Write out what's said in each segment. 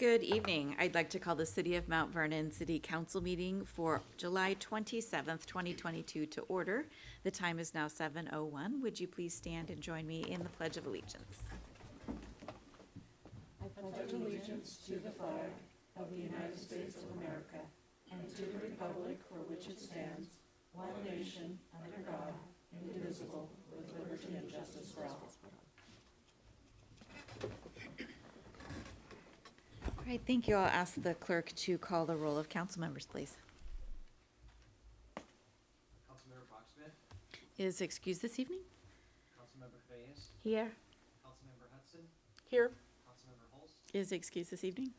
Good evening. I'd like to call the City of Mount Vernon City Council meeting for July 27th, 2022 to order. The time is now 7:01. Would you please stand and join me in the Pledge of Allegiance? I pledge allegiance to the flag of the United States of America and to the republic for which it stands, one nation, under God, indivisible, with liberty and justice for all. All right, thank you. I'll ask the clerk to call the roll of council members, please. Councilmember Brocksmith, Is excused this evening? Councilmember Fayes, Here. Councilmember Hudson, Here. Councilmember Hulse, Is excused this evening?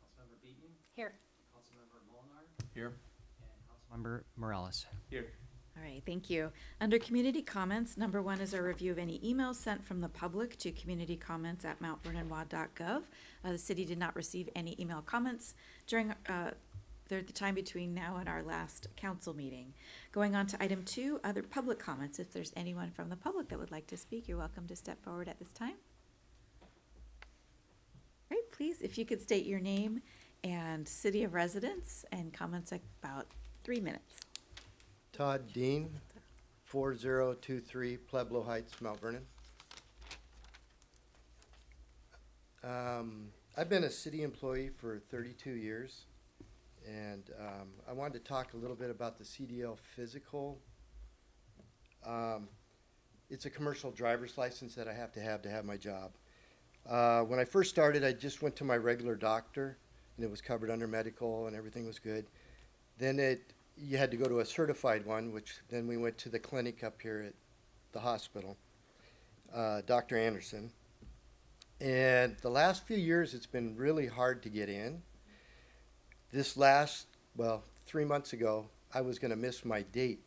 Councilmember Beaton, Here. Councilmember Molinar, Here. and Councilmember Morales. Here. All right, thank you. Under community comments, number one is our review of any emails sent from the public to communitycomments@mountvernon.gov. The city did not receive any email comments during the time between now and our last council meeting. Going on to item two, other public comments. If there's anyone from the public that would like to speak, you're welcome to step forward at this time. All right, please, if you could state your name and city of residence and comments about 3 minutes. Todd Dean, 4023 Pueblo Heights, Mount Vernon. I've been a city employee for 32 years, and I wanted to talk a little bit about the CDL physical. It's a commercial driver's license that I have to have my job. When I first started, I just went to my regular doctor, and it was covered under medical, and everything was good. Then you had to go to a certified one, which then we went to the clinic up here at the hospital, Dr. Anderson. And the last few years, it's been really hard to get in. This last, 3 months ago, I was going to miss my date.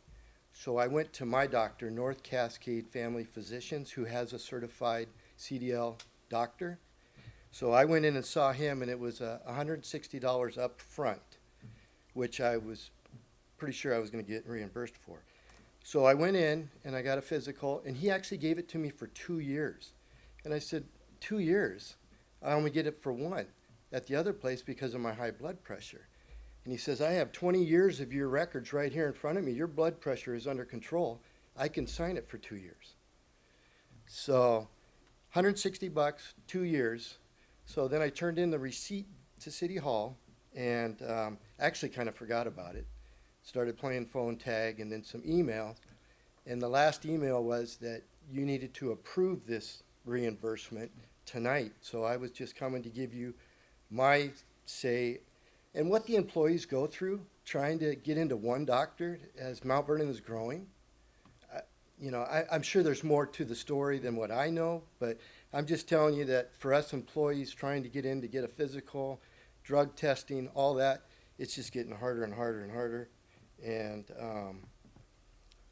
So I went to my doctor, North Cascade Family Physicians, who has a certified CDL doctor. So I went in and saw him, and it was $160 up front, which I was pretty sure I was going to get reimbursed for. So I went in and I got a physical, and he actually gave it to me for 2 years. And I said, 2 years? I only get it for 1 at the other place because of my high blood pressure. And he says, I have 20 years of your records right here in front of me. Your blood pressure is under control. I can sign it for 2 years. So $160, 2 years. So then I turned in the receipt to City Hall and actually kind of forgot about it. Started playing phone tag and then some email. And the last email was that you needed to approve this reimbursement tonight. So I was just coming to give you my say and what the employees go through trying to get into one doctor as Mount Vernon is growing. I'm sure there's more to the story than what I know, but I'm just telling you that for us employees trying to get in to get a physical, drug testing, all that, it's just getting harder and harder and harder. And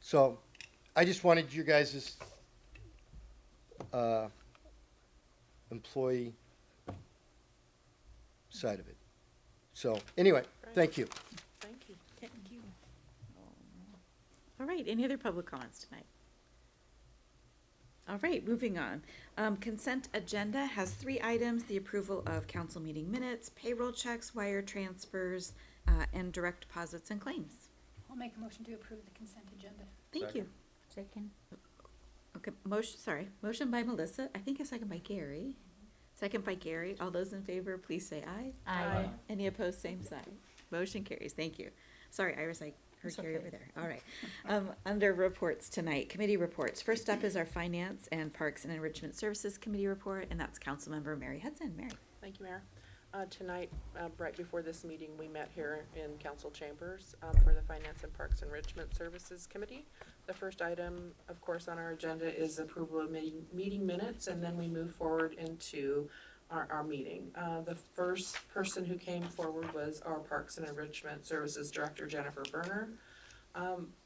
so I just wanted you guys' employee side of it. So anyway, thank you. Thank you. Thank you. All right, any other public comments tonight? All right, moving on. Consent agenda has 3 items: the approval of council meeting minutes, payroll checks, wire transfers, and direct deposits and claims. I'll make a motion to approve the consent agenda. Thank you. Second. Okay, motion by Melissa, I think a second by Gary. Second by Gary. All those in favor, please say aye. Aye. Any opposed, same sign. Motion carries. Thank you. Sorry, Iris, I heard It's Gary okay. over there. All right. Under reports tonight, committee reports. First up is our Finance and Parks and Enrichment Services Committee report, and that's Councilmember Mary Hudson. Mary. Thank you, Mayor. Tonight, right before this meeting, we met here in council chambers for the Finance and Parks Enrichment Services Committee. The first item, of course, on our agenda is approval of meeting minutes, and then we move forward into our meeting. The first person who came forward was our Parks and Enrichment Services Director, Jennifer Berner,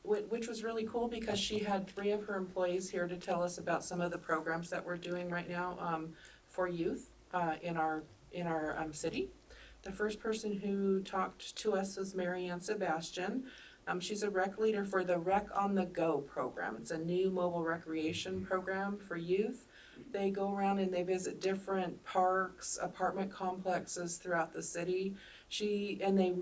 which was really cool because she had 3 of her employees here to tell us about some of the programs that we're doing right now for youth in our city. The first person who talked to us was Mary Ann Sebastian. She's a rec leader for the Rec on the Go program. It's a new mobile recreation program for youth. They go around and they visit different parks, apartment complexes throughout the city. They,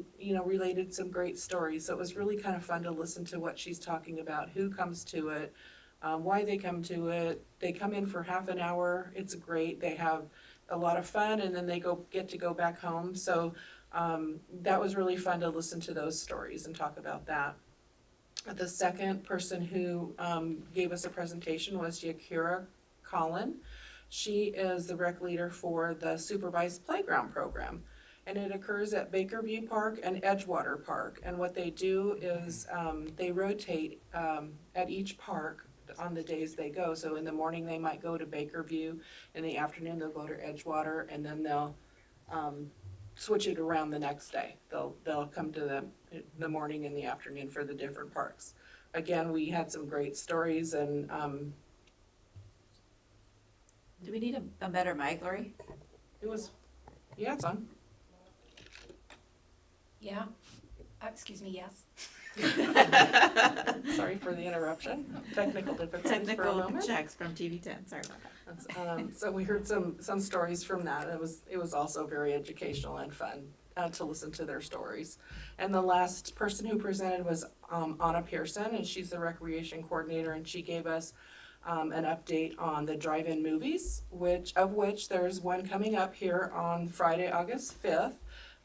related some great stories. So it was really kind of fun to listen to what she's talking about, who comes to it, why they come to it. They come in for half an hour. It's great. They have a lot of fun, and then they get to go back home. So that was really fun to listen to those stories and talk about that. The second person who gave us a presentation was Yakira Collin. She is the rec leader for the supervised playground program, and it occurs at Bakerview Park and Edgewater Park. And what they do is they rotate at each park on the days they go. So in the morning they might go to Bakerview, in the afternoon they'll go to Edgewater, and then they'll switch it around the next day. They'll come to the morning and the afternoon for the different parks. Again, we had some great stories, and Do we need a better mic, Lori? it was, yeah, it's on. Yeah. Excuse me, yes. Sorry for the interruption. Technical difficulties for a Technical moment. checks from TV10, sorry about that. So we heard some stories from that. It was also very educational and fun to listen to their stories. And the last person who presented was Anna Pearson, and she's the recreation coordinator, and she gave us an update on the drive-in movies, which there's one coming up here on Friday, August 5th.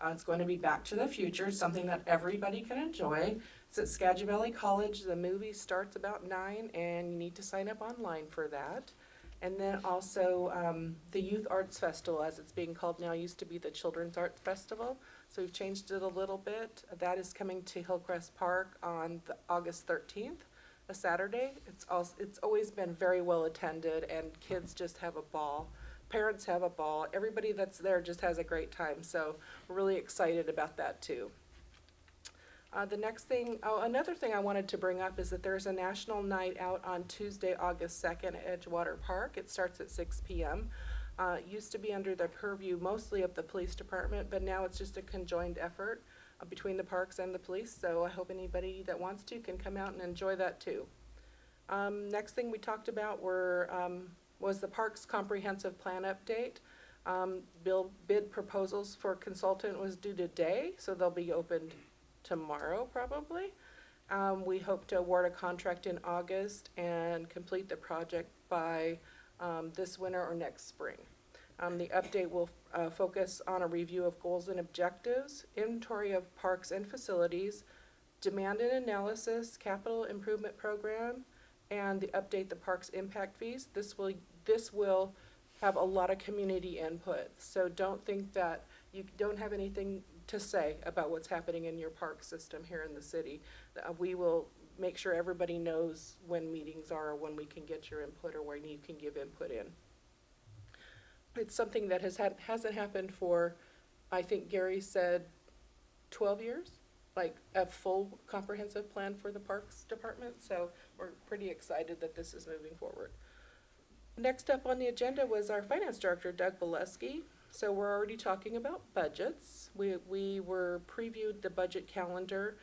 It's going to be Back to the Future, something that everybody can enjoy. It's at Skagit Valley College. The movie starts about 9, and you need to sign up online for that. And then also the Youth Arts Festival, as it's being called now, used to be the Children's Arts Festival. So we've changed it a little bit. That is coming to Hillcrest Park on August 13th, a Saturday. It's always been very well attended, and kids just have a ball. Parents have a ball. Everybody that's there just has a great time. So we're really excited about that too. Another thing I wanted to bring up is that there's a national night out on Tuesday, August 2nd at Edgewater Park. It starts at 6 p.m. It used to be under the purview mostly of the police department, but now it's just a conjoined effort between the parks and the police. So I hope anybody that wants to can come out and enjoy that too. Next thing we talked about was the parks comprehensive plan update. Bid proposals for consultant was due today, so they'll be opened tomorrow probably. We hope to award a contract in August and complete the project by this winter or next spring. The update will focus on a review of goals and objectives, inventory of parks and facilities, demand and analysis, capital improvement program, and update the parks impact fees. This will have a lot of community input, so don't think that you don't have anything to say about what's happening in your park system here in the city. We will make sure everybody knows when meetings are, or when we can get your input, or when you can give input in. It's something that hasn't happened for, I think Gary said, 12 years, like a full comprehensive plan for the Parks Department. So we're pretty excited that this is moving forward. Next up on the agenda was our Finance Director, Doug Baleski. So we're already talking about budgets. We were previewed the budget calendar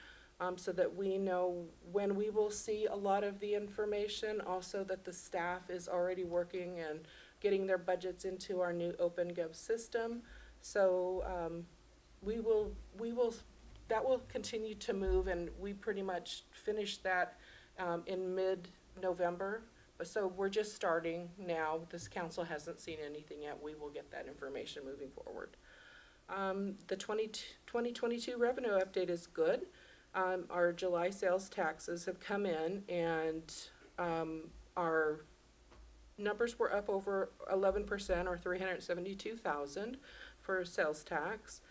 so that we know when we will see a lot of the information. Also that the staff is already working and getting their budgets into our new OpenGov system. So that will continue to move, and we pretty much finished that in mid-November. So we're just starting now. This council hasn't seen anything yet. We will get that information moving forward. The 2022 revenue update is good. Our July sales taxes have come in, and our numbers were up over 11%, or 372,000 for sales tax.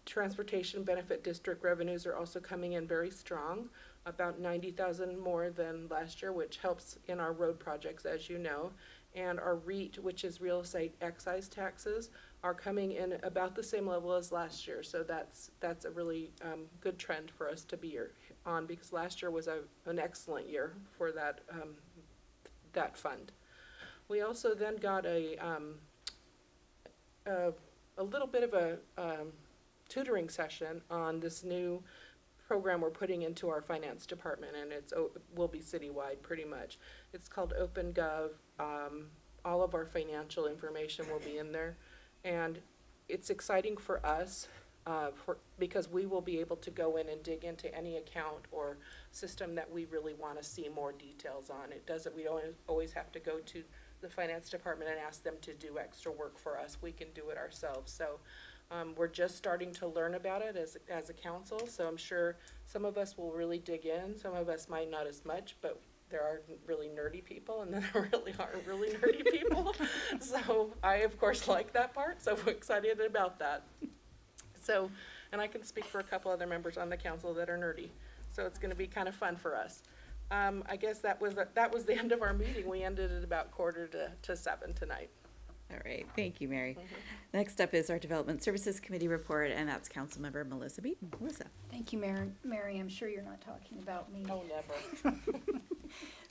Transportation benefit district revenues are also coming in very strong, about 90,000 more than last year, which helps in our road projects, as you know. And our REIT, which is real estate excise taxes, are coming in about the same level as last year. So that's a really good trend for us to be on, because last year was an excellent year for that fund. We also then got a little bit of a tutoring session on this new program we're putting into our finance department, and will be citywide pretty much. It's called OpenGov All of our financial information will be in there. And it's exciting for us, because we will be able to go in and dig into any account or system that we really want to see more details on. We don't always have to go to the finance department and ask them to do extra work for us. We can do it ourselves. So we're just starting to learn about it as a council. So I'm sure some of us will really dig in. Some of us might not as much, but there are really nerdy people, and then there really aren't really nerdy people. So I, of course, like that part, so I'm excited about that. So, and I can speak for a couple other members on the council that are nerdy, so it's gonna be kind of fun for us. I guess that was the end of our meeting. We ended at about 6:45 tonight. All right, thank you, Mary. Next up is our Development Services Committee report, and that's Councilmember Melissa Beaton. Melissa. Thank you, Mary. I'm sure you're not talking about me. Oh, never.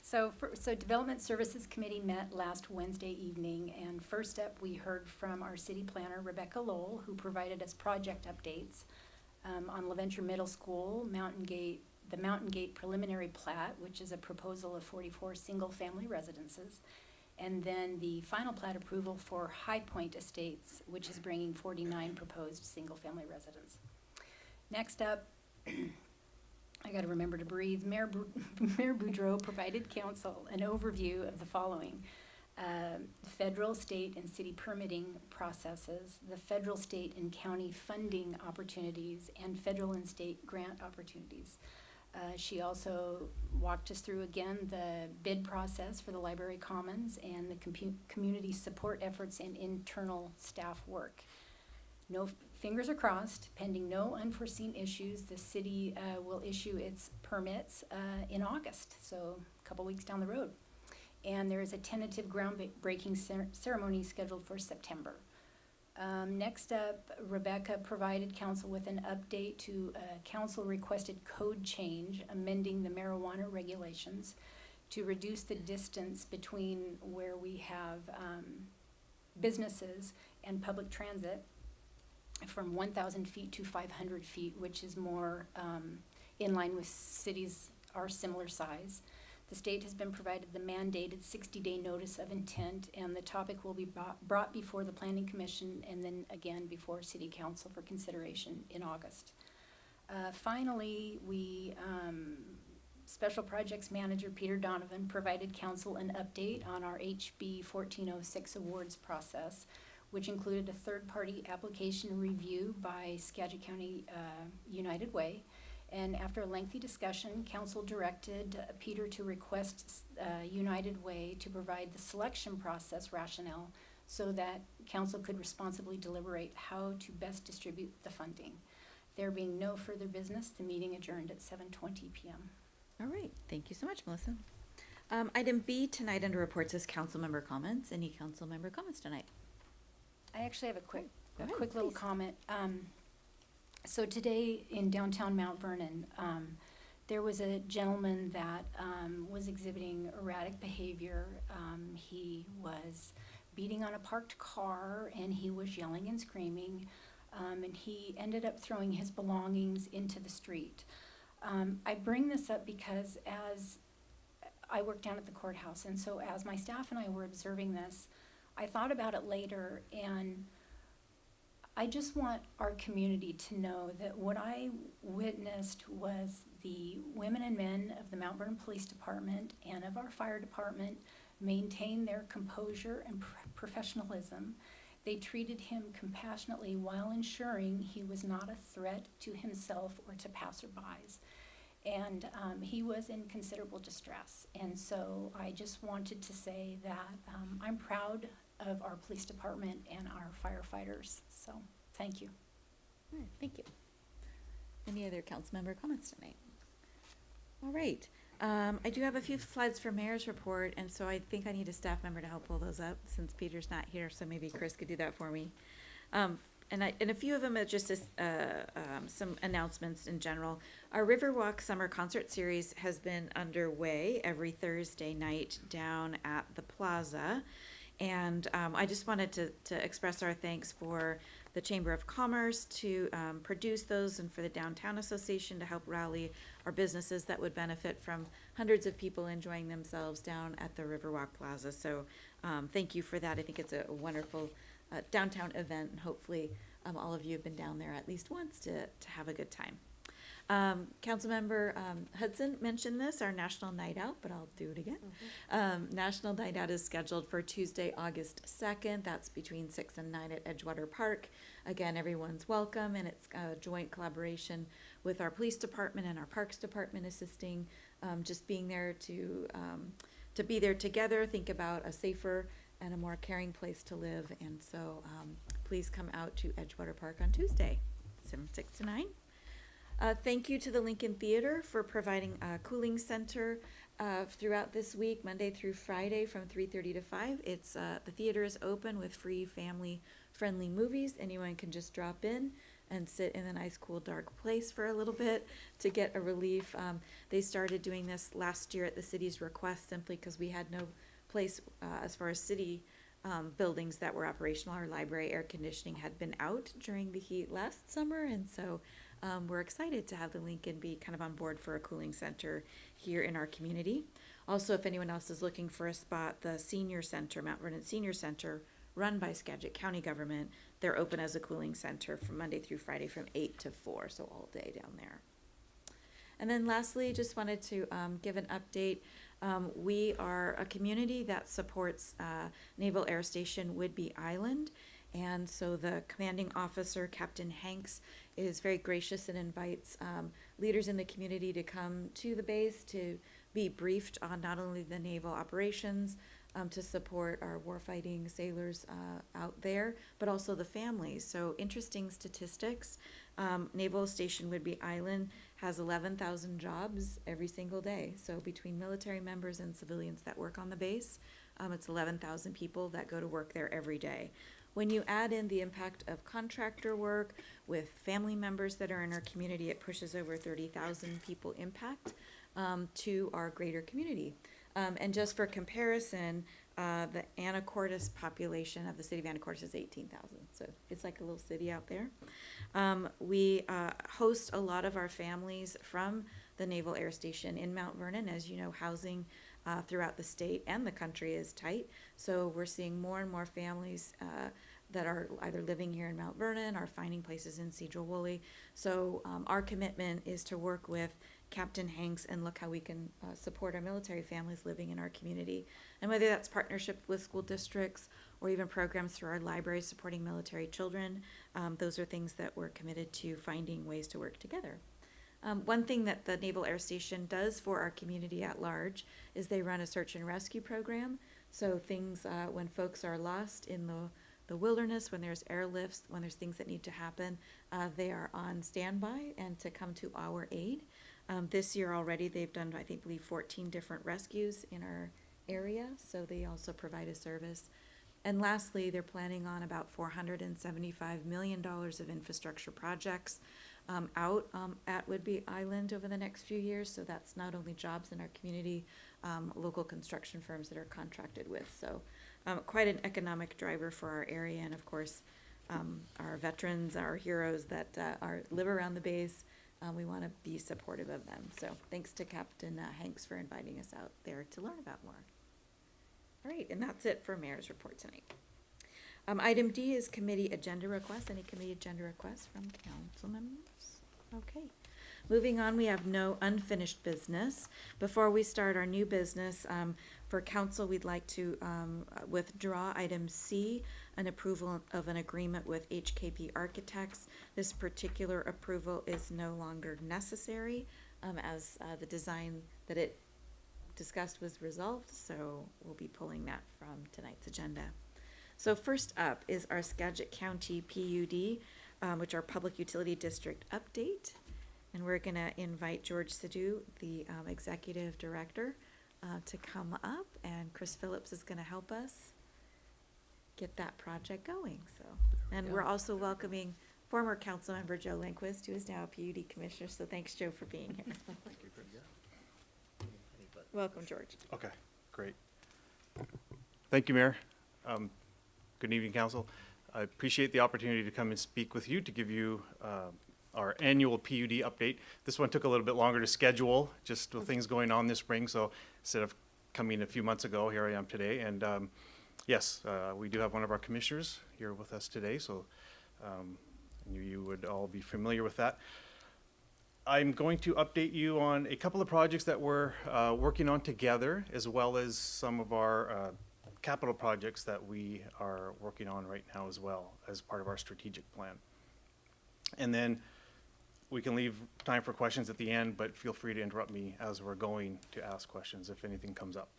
So Development Services Committee met last Wednesday evening, and first up, we heard from our city planner, Rebecca Lowell, who provided us project updates on LaVenture Middle School, the Mountain Gate preliminary plat, which is a proposal of 44 single-family residences, and then the final plat approval for High Point Estates, which is bringing 49 proposed single-family residents. Next up, I gotta remember to breathe, Mayor Boudreau provided council an overview of the following: federal, state, and city permitting processes, the federal, state, and county funding opportunities, and federal and state grant opportunities. She also walked us through again the bid process for the Library Commons and the community support efforts and internal staff work. No fingers are crossed, pending no unforeseen issues, the city will issue its permits in August, so a couple weeks down the road. And there is a tentative groundbreaking ceremony scheduled for September. Next up, Rebecca provided council with an update to a council-requested code change amending the marijuana regulations to reduce the distance between where we have businesses and public transit from 1,000 feet to 500 feet, which is more in line with cities our similar size. The state has been provided the mandated 60-day notice of intent, and the topic will be brought before the Planning Commission and then again before City Council for consideration in August. Finally, Special Projects Manager Peter Donovan provided council an update on our HB 1406 awards process, which included a third-party application review by Skagit County United Way. And after a lengthy discussion, council directed Peter to request United Way to provide the selection process rationale so that council could responsibly deliberate how to best distribute the funding. There being no further business, the meeting adjourned at 7:20 p.m. All right, thank you so much, Melissa. Item B tonight under reports is council member comments. Any council member comments tonight? I actually have a quick Go ahead, little please. comment. So today in downtown Mount Vernon, there was a gentleman that was exhibiting erratic behavior. He was beating on a parked car, and he was yelling and screaming, and he ended up throwing his belongings into the street. I bring this up because as I work down at the courthouse, and so as my staff and I were observing this, I thought about it later, and I just want our community to know that what I witnessed was the women and men of the Mount Vernon Police Department and of our fire department maintain their composure and professionalism. They treated him compassionately while ensuring he was not a threat to himself or to passerbys. And he was in considerable distress. And so I just wanted to say that I'm proud of our police department and our firefighters. So, thank you. All right, thank you. Any other council member comments tonight? All right. I do have a few slides for mayor's report, and so I think I need a staff member to help pull those up since Peter's not here, so maybe Chris could do that for me. And a few of them are just some announcements in general. Our Riverwalk Summer Concert Series has been underway every Thursday night down at the plaza. And I just wanted to express our thanks for the Chamber of Commerce to produce those, and for the Downtown Association to help rally our businesses that would benefit from hundreds of people enjoying themselves down at the Riverwalk Plaza. So thank you for that. I think it's a wonderful downtown event, and hopefully all of you have been down there at least once to have a good time. Councilmember Hudson mentioned this, our National Night Out, but I'll do it again. National Night Out is scheduled for Tuesday, August 2nd. That's between 6 and 9 at Edgewater Park. Again, everyone's welcome, and it's a joint collaboration with our police department and our parks department assisting, just being there to be there together, think about a safer and a more caring place to live. And so please come out to Edgewater Park on Tuesday, 6 to 9. Thank you to the Lincoln Theater for providing a cooling center throughout this week, Monday through Friday from 3:30 to 5. It's the theater is open with free family-friendly movies. Anyone can just drop in and sit in a nice, cool, dark place for a little bit to get a relief. They started doing this last year at the city's request, simply because we had no place as far as city buildings that were operational. Our library air conditioning had been out during the heat last summer, and so we're excited to have the Lincoln be kind of on board for a cooling center here in our community. Also, if anyone else is looking for a spot, the Senior Center, Mount Vernon Senior Center, run by Skagit County government, they're open as a cooling center from Monday through Friday from 8 to 4, so all day down there. And then lastly, just wanted to give an update. We are a community that supports Naval Air Station Whidbey Island. And so the commanding officer, Captain Hanks, is very gracious and invites leaders in the community to come to the base to be briefed on not only the naval operations, to support our warfighting sailors out there, but also the families. So interesting statistics. Naval Station Whidbey Island has 11,000 jobs every single day. So between military members and civilians that work on the base, it's 11,000 people that go to work there every day. When you add in the impact of contractor work with family members that are in our community, it pushes over 30,000 people impact to our greater community. And just for comparison, the Anacortes population of the city of Anacortes is 18,000. So it's like a little city out there. We host a lot of our families from the Naval Air Station in Mount Vernon. As you know, housing throughout the state and the country is tight. So we're seeing more and more families that are either living here in Mount Vernon or finding places in Cedro-Woolley. So our commitment is to work with Captain Hanks and look how we can support our military families living in our community. And whether that's partnership with school districts or even programs through our library supporting military children, those are things that we're committed to finding ways to work together. One thing that the Naval Air Station does for our community at large is they run a search and rescue program. So things when folks are lost in the wilderness, when there's airlifts, when there's things that need to happen, they are on standby and to come to our aid. This year already they've done, I believe 14 different rescues in our area, so they also provide a service. And lastly, they're planning on about $475 million of infrastructure projects out at Whidbey Island over the next few years. So that's not only jobs in our community, local construction firms that are contracted with. So quite an economic driver for our area, and of course our veterans, our heroes that live around the base. We want to be supportive of them. So thanks to Captain Hanks for inviting us out there to learn about more. All right, and that's it for Mayor's report tonight. Item D is committee agenda requests. Any committee agenda requests from council members? Okay. Moving on, we have no unfinished business. Before we start our new business, for council, we'd like to withdraw item C, an approval of an agreement with HKP Architects. This particular approval is no longer necessary as the design that it discussed was resolved, so we'll be pulling that from tonight's agenda. So first up is our Skagit County PUD, which are Public Utility District update. And we're going to invite George Sidhu, the executive director, to come up, and Chris Phillips is going to help us get that project going. So, and we're also welcoming former council member Joe Lindquist, who is now a PUD commissioner. So thanks, Joe, for being here. Thank you. Welcome, George. Okay, great. Thank you, Mayor. Good evening, Council. I appreciate the opportunity to come and speak with you to give you our annual PUD update. This one took a little bit longer to schedule, just with things going on this spring. So instead of coming a few months ago, here I am today. And yes, we do have one of our commissioners here with us today, so I knew you would all be familiar with that. I'm going to update you on a couple of projects that we're working on together, as well as some of our capital projects that we are working on right now as well as part of our strategic plan. And then we can leave time for questions at the end, but feel free to interrupt me as we're going to ask questions if anything comes up.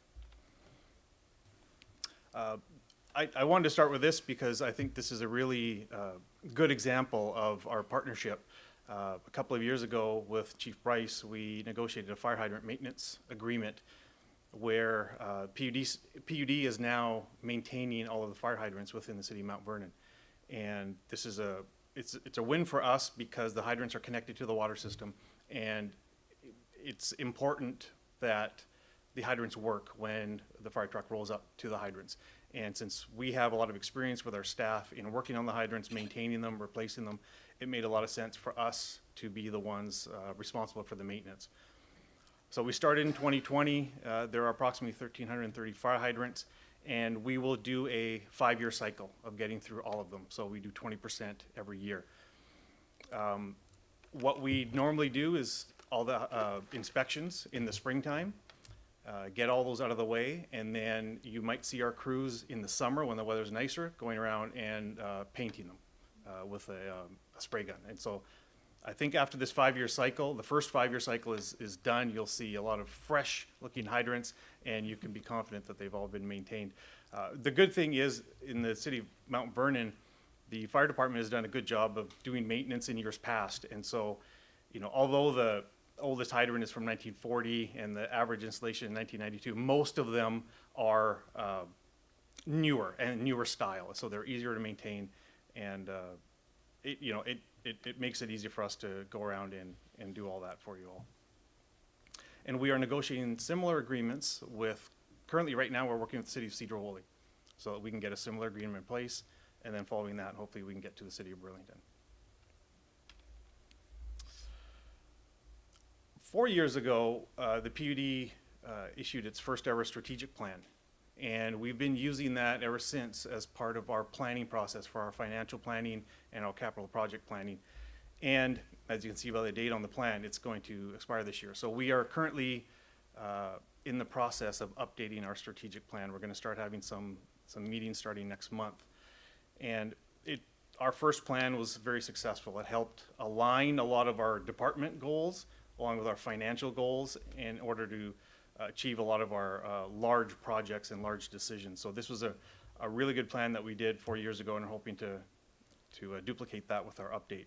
I wanted to start with this because I think this is a really good example of our partnership. A couple of years ago with Chief Bryce, we negotiated a fire hydrant maintenance agreement where PUD is now maintaining all of the fire hydrants within the city of Mount Vernon. And this is it's a win for us because the hydrants are connected to the water system, and it's important that the hydrants work when the fire truck rolls up to the hydrants. And since we have a lot of experience with our staff in working on the hydrants, maintaining them, replacing them, it made a lot of sense for us to be the ones responsible for the maintenance. So we started in 2020. There are approximately 1,330 fire hydrants, and we will do a 5-year cycle of getting through all of them. So we do 20% every year. What we normally do is all the inspections in the springtime, get all those out of the way, and then you might see our crews in the summer when the weather's nicer going around and painting them with a spray gun. And so I think after this 5-year cycle, the first 5-year cycle is done, you'll see a lot of fresh looking hydrants, and you can be confident that they've all been maintained. The good thing is in the city of Mount Vernon, the fire department has done a good job of doing maintenance in years past. And so, you know, although the oldest hydrant is from 1940 and the average installation in 1992, most of them are newer and newer style. So they're easier to maintain, and it makes it easy for us to go around and do all that for you all. And we are negotiating similar agreements with, currently right now we're working with the city of Cedar Woolley so that we can get a similar agreement in place, and then following that, hopefully we can get to the city of Burlington. 4 years ago, the PUD issued its first ever strategic plan. And we've been using that ever since as part of our planning process for our financial planning and our capital project planning. And as you can see by the date on the plan, it's going to expire this year. So we are currently in the process of updating our strategic plan. We're going to start having some meetings starting next month. And our first plan was very successful. It helped align a lot of our department goals along with our financial goals in order to achieve a lot of our large projects and large decisions. So this was a really good plan that we did 4 years ago, and we're hoping to duplicate that with our update.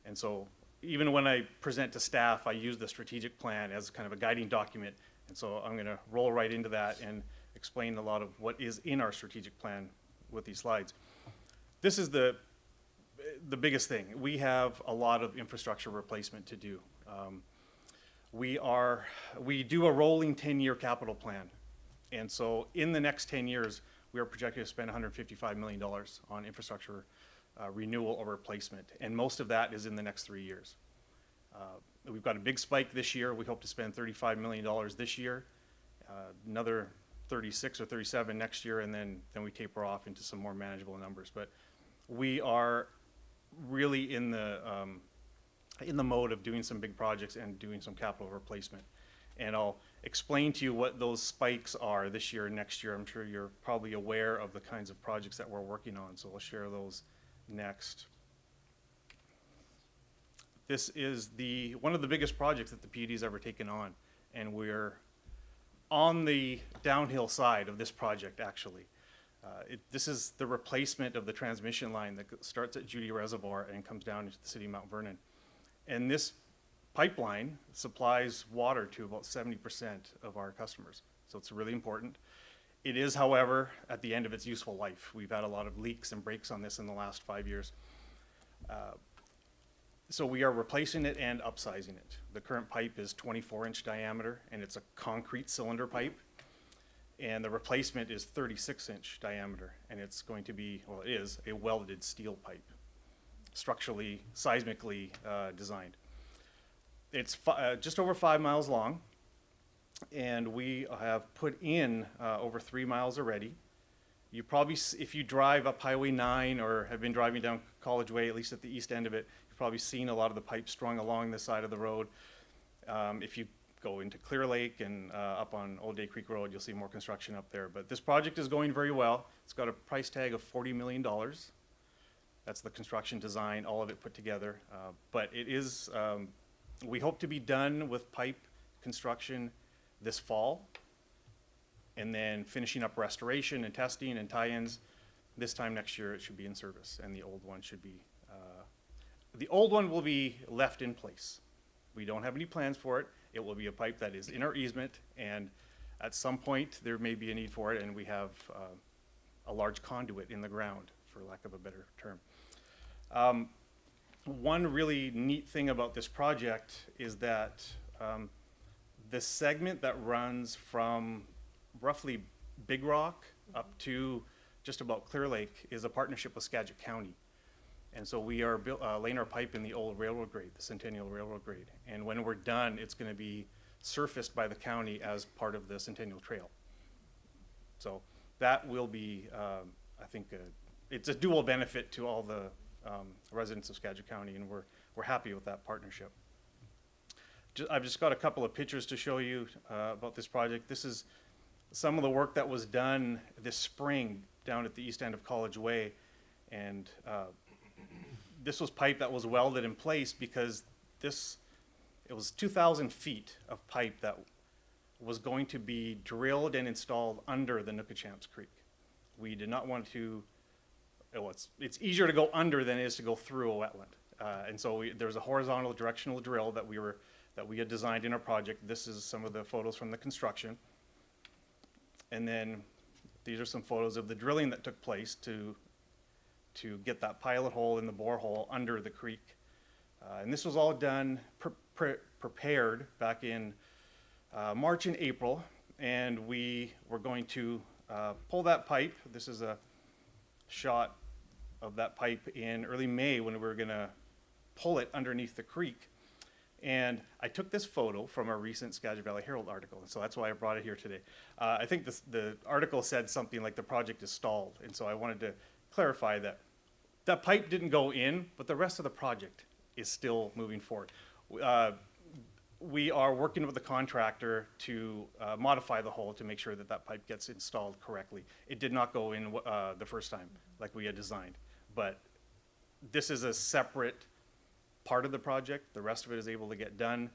And so even when I present to staff, I use the strategic plan as kind of a guiding document. And so I'm going to roll right into that and explain a lot of what is in our strategic plan with these slides. This is the biggest thing. We have a lot of infrastructure replacement to do. We do a rolling 10-year capital plan. And so in the next 10 years, we are projected to spend $155 million on infrastructure renewal or replacement. And most of that is in the next 3 years. We've got a big spike this year. We hope to spend $35 million this year, another 36 or 37 next year, and then we taper off into some more manageable numbers. But we are really in the mode of doing some big projects and doing some capital replacement. And I'll explain to you what those spikes are this year and next year. I'm sure you're probably aware of the kinds of projects that we're working on, so I'll share those next. This is one of the biggest projects that the PUD's ever taken on, and we're on the downhill side of this project, actually. This is the replacement of the transmission line that starts at Judy Reservoir and comes down into the city of Mount Vernon. And this pipeline supplies water to about 70% of our customers. So it's really important. It is, however, at the end of its useful life. We've had a lot of leaks and breaks on this in the last 5 years. So we are replacing it and upsizing it. The current pipe is 24-inch diameter, and it's a concrete cylinder pipe. And the replacement is 36-inch diameter, and it's going to be, well, it is a welded steel pipe, structurally, seismically designed. It's just over 5 miles long, and we have put in over 3 miles already. You probably, if you drive up Highway 9 or have been driving down College Way, at least at the east end of it, you've probably seen a lot of the pipes strung along the side of the road. If you go into Clear Lake and up on Old Day Creek Road, you'll see more construction up there. But this project is going very well. It's got a price tag of $40 million. That's the construction design, all of it put together. But it is, we hope to be done with pipe construction this fall, and then finishing up restoration and testing and tie-ins. This time next year, it should be in service, and the old one should be, the old one will be left in place. We don't have any plans for it. It will be a pipe that is in our easement, and at some point, there may be a need for it, and we have a large conduit in the ground, for lack of a better term. One really neat thing about this project is that the segment that runs from roughly Big Rock up to just about Clear Lake is a partnership with Skagit County. And so we are laying our pipe in the old railroad grade, the Centennial Railroad grade. And when we're done, it's going to be surfaced by the county as part of the Centennial Trail. So that will be, I think, it's a dual benefit to all the residents of Skagit County, and we're happy with that partnership. I've just got a couple of pictures to show you about this project. This is some of the work that was done this spring down at the east end of College Way, and this was pipe that was welded in place because it was 2,000 feet of pipe that was going to be drilled and installed under the Nookachamps Creek. We did not want to, it's easier to go under than it is to go through a wetland. And so there's a horizontal directional drill that we had designed in our project. This is some of the photos from the construction. And then these are some photos of the drilling that took place to get that pilot hole in the borehole under the creek. And this was all done, prepared back in March and April. And we were going to pull that pipe. This is a shot of that pipe in early May when we were going to pull it underneath the creek. And I took this photo from a recent Skagit Valley Herald article, and so that's why I brought it here today. I think the article said something like the project is stalled, and so I wanted to clarify that that pipe didn't go in, but the rest of the project is still moving forward. We are working with the contractor to modify the hole to make sure that that pipe gets installed correctly. It did not go in the first time like we had designed, but this is a separate part of the project. The rest of it is able to get done,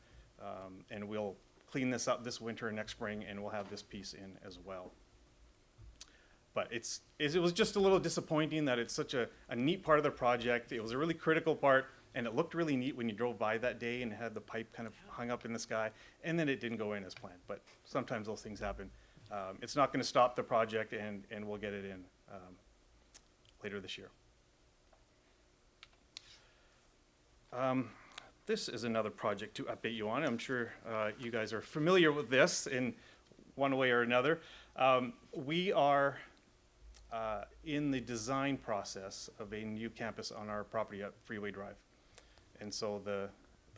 and we'll clean this up this winter and next spring, and we'll have this piece in as well. But it was just a little disappointing that it's such a neat part of the project. It was a really critical part, and it looked really neat when you drove by that day and had the pipe kind of hung up in the sky, and then it didn't go in as planned. But sometimes those things happen. It's not going to stop the project, and we'll get it in later this year. This is another project to update you on. I'm sure you guys are familiar with this in one way or another. We are in the design process of a new campus on our property at Freeway Drive. And so the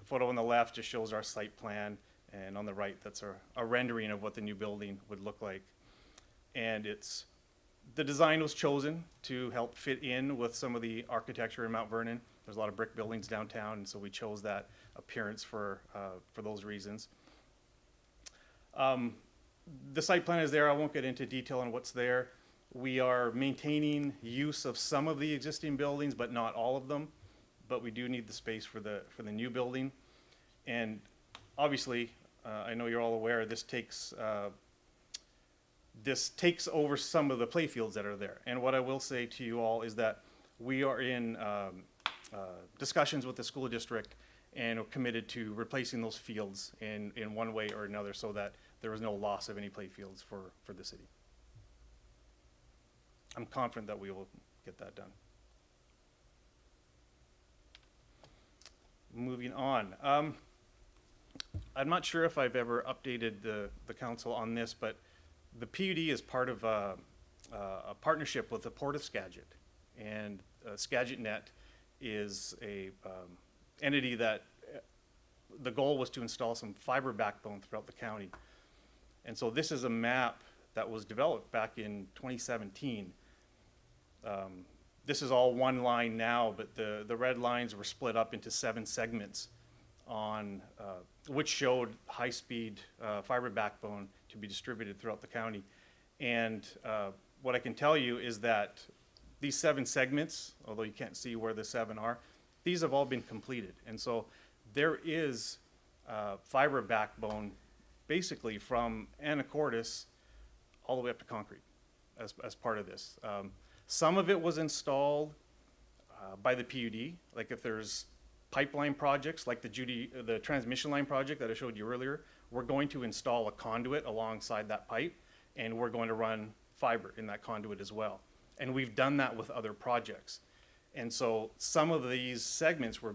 photo on the left just shows our site plan, and on the right, that's a rendering of what the new building would look like. And the design was chosen to help fit in with some of the architecture in Mount Vernon. There's a lot of brick buildings downtown, and so we chose that appearance for those reasons. The site plan is there. I won't get into detail on what's there. We are maintaining use of some of the existing buildings, but not all of them. But we do need the space for the new building. And obviously, I know you're all aware, this takes over some of the play fields that are there. And what I will say to you all is that we are in discussions with the school district and are committed to replacing those fields in one way or another so that there is no loss of any play fields for the city. I'm confident that we will get that done. Moving on. I'm not sure if I've ever updated the council on this, but the PUD is part of a partnership with the Port of Skagit. And Skagit Net is a entity that the goal was to install some fiber backbone throughout the county. And so this is a map that was developed back in 2017. This is all one line now, but the red lines were split up into 7 segments on which showed high-speed fiber backbone to be distributed throughout the county. And what I can tell you is that these 7 segments, although you can't see where the 7 are, these have all been completed. And so there is fiber backbone basically from Anacortes all the way up to Concrete as part of this. Some of it was installed by the PUD, like if there's pipeline projects like the transmission line project that I showed you earlier, we're going to install a conduit alongside that pipe, and we're going to run fiber in that conduit as well. And we've done that with other projects. And so some of these segments were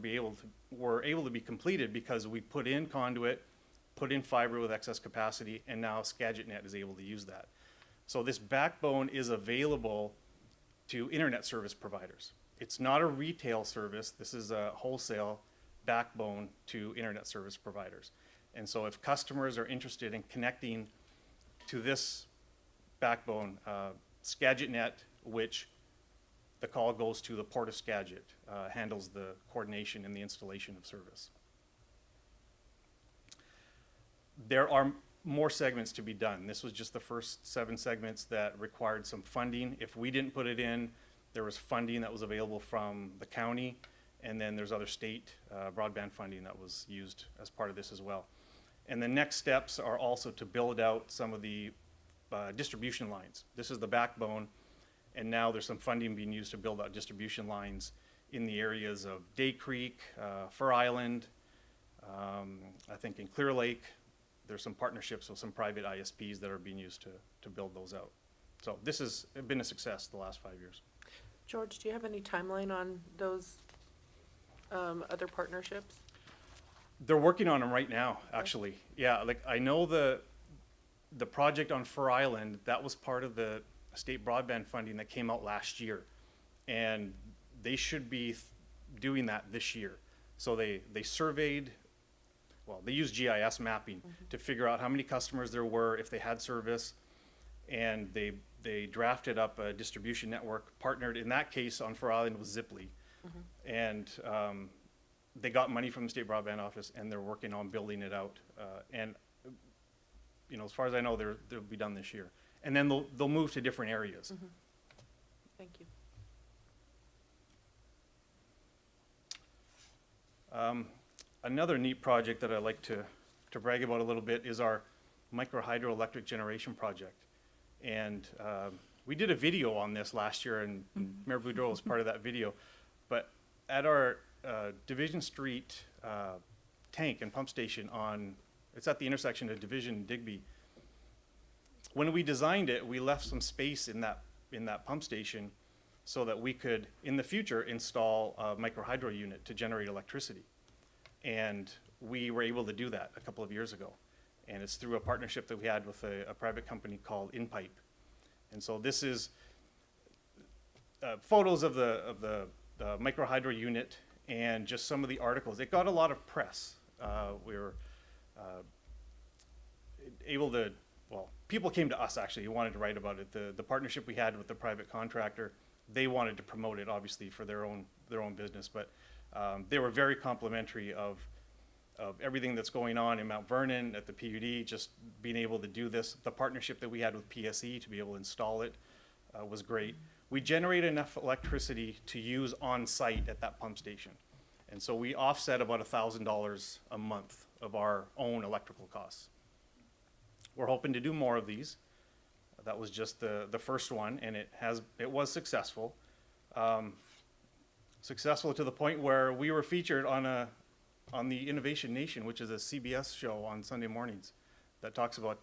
able to be completed because we put in conduit, put in fiber with excess capacity, and now Skagit Net is able to use that. So this backbone is available to internet service providers. It's not a retail service. This is a wholesale backbone to internet service providers. And so if customers are interested in connecting to this backbone, Skagit Net, which the call goes to the Port of Skagit, handles the coordination and the installation of service. There are more segments to be done. This was just the first 7 segments that required some funding. If we didn't put it in, there was funding that was available from the county, and then there's other state broadband funding that was used as part of this as well. And the next steps are also to build out some of the distribution lines. This is the backbone, and now there's some funding being used to build out distribution lines in the areas of Day Creek, Fur Island, I think in Clear Lake. There's some partnerships with some private ISPs that are being used to build those out. So this has been a success the last 5 years. George, do you have any timeline on those other partnerships? They're working on them right now, actually. Yeah, like I know the project on Fur Island, that was part of the state broadband funding that came out last year. And they should be doing that this year. So they surveyed, well, they used GIS mapping to figure out how many customers there were, if they had service, and they drafted up a distribution network, partnered in that case on Fur Island with Ziply. And they got money from the state broadband office, and they're working on building it out. And you know, as far as I know, they'll be done this year. And then they'll move to different areas. Thank you. Another neat project that I like to brag about a little bit is our micro hydroelectric generation project. And we did a video on this last year, and Mayor Boudreau was part of that video. But at our Division Street tank and pump station it's at the intersection of Division and Digby. When we designed it, we left some space in that pump station so that we could, in the future, install a micro hydro unit to generate electricity. And we were able to do that a couple of years ago. And it's through a partnership that we had with a private company called InPipe. And so this is photos of the micro hydro unit and just some of the articles. It got a lot of press. We were able to, well, people came to us actually who wanted to write about it. The partnership we had with the private contractor, they wanted to promote it obviously for their own business, but they were very complimentary of everything that's going on in Mount Vernon at the PUD, just being able to do this. The partnership that we had with PSE to be able to install it was great. We generated enough electricity to use on site at that pump station. And so we offset about $1,000 a month of our own electrical costs. We're hoping to do more of these. That was just the first one, and it was successful. Successful to the point where we were featured on the Innovation Nation, which is a CBS show on Sunday mornings that talks about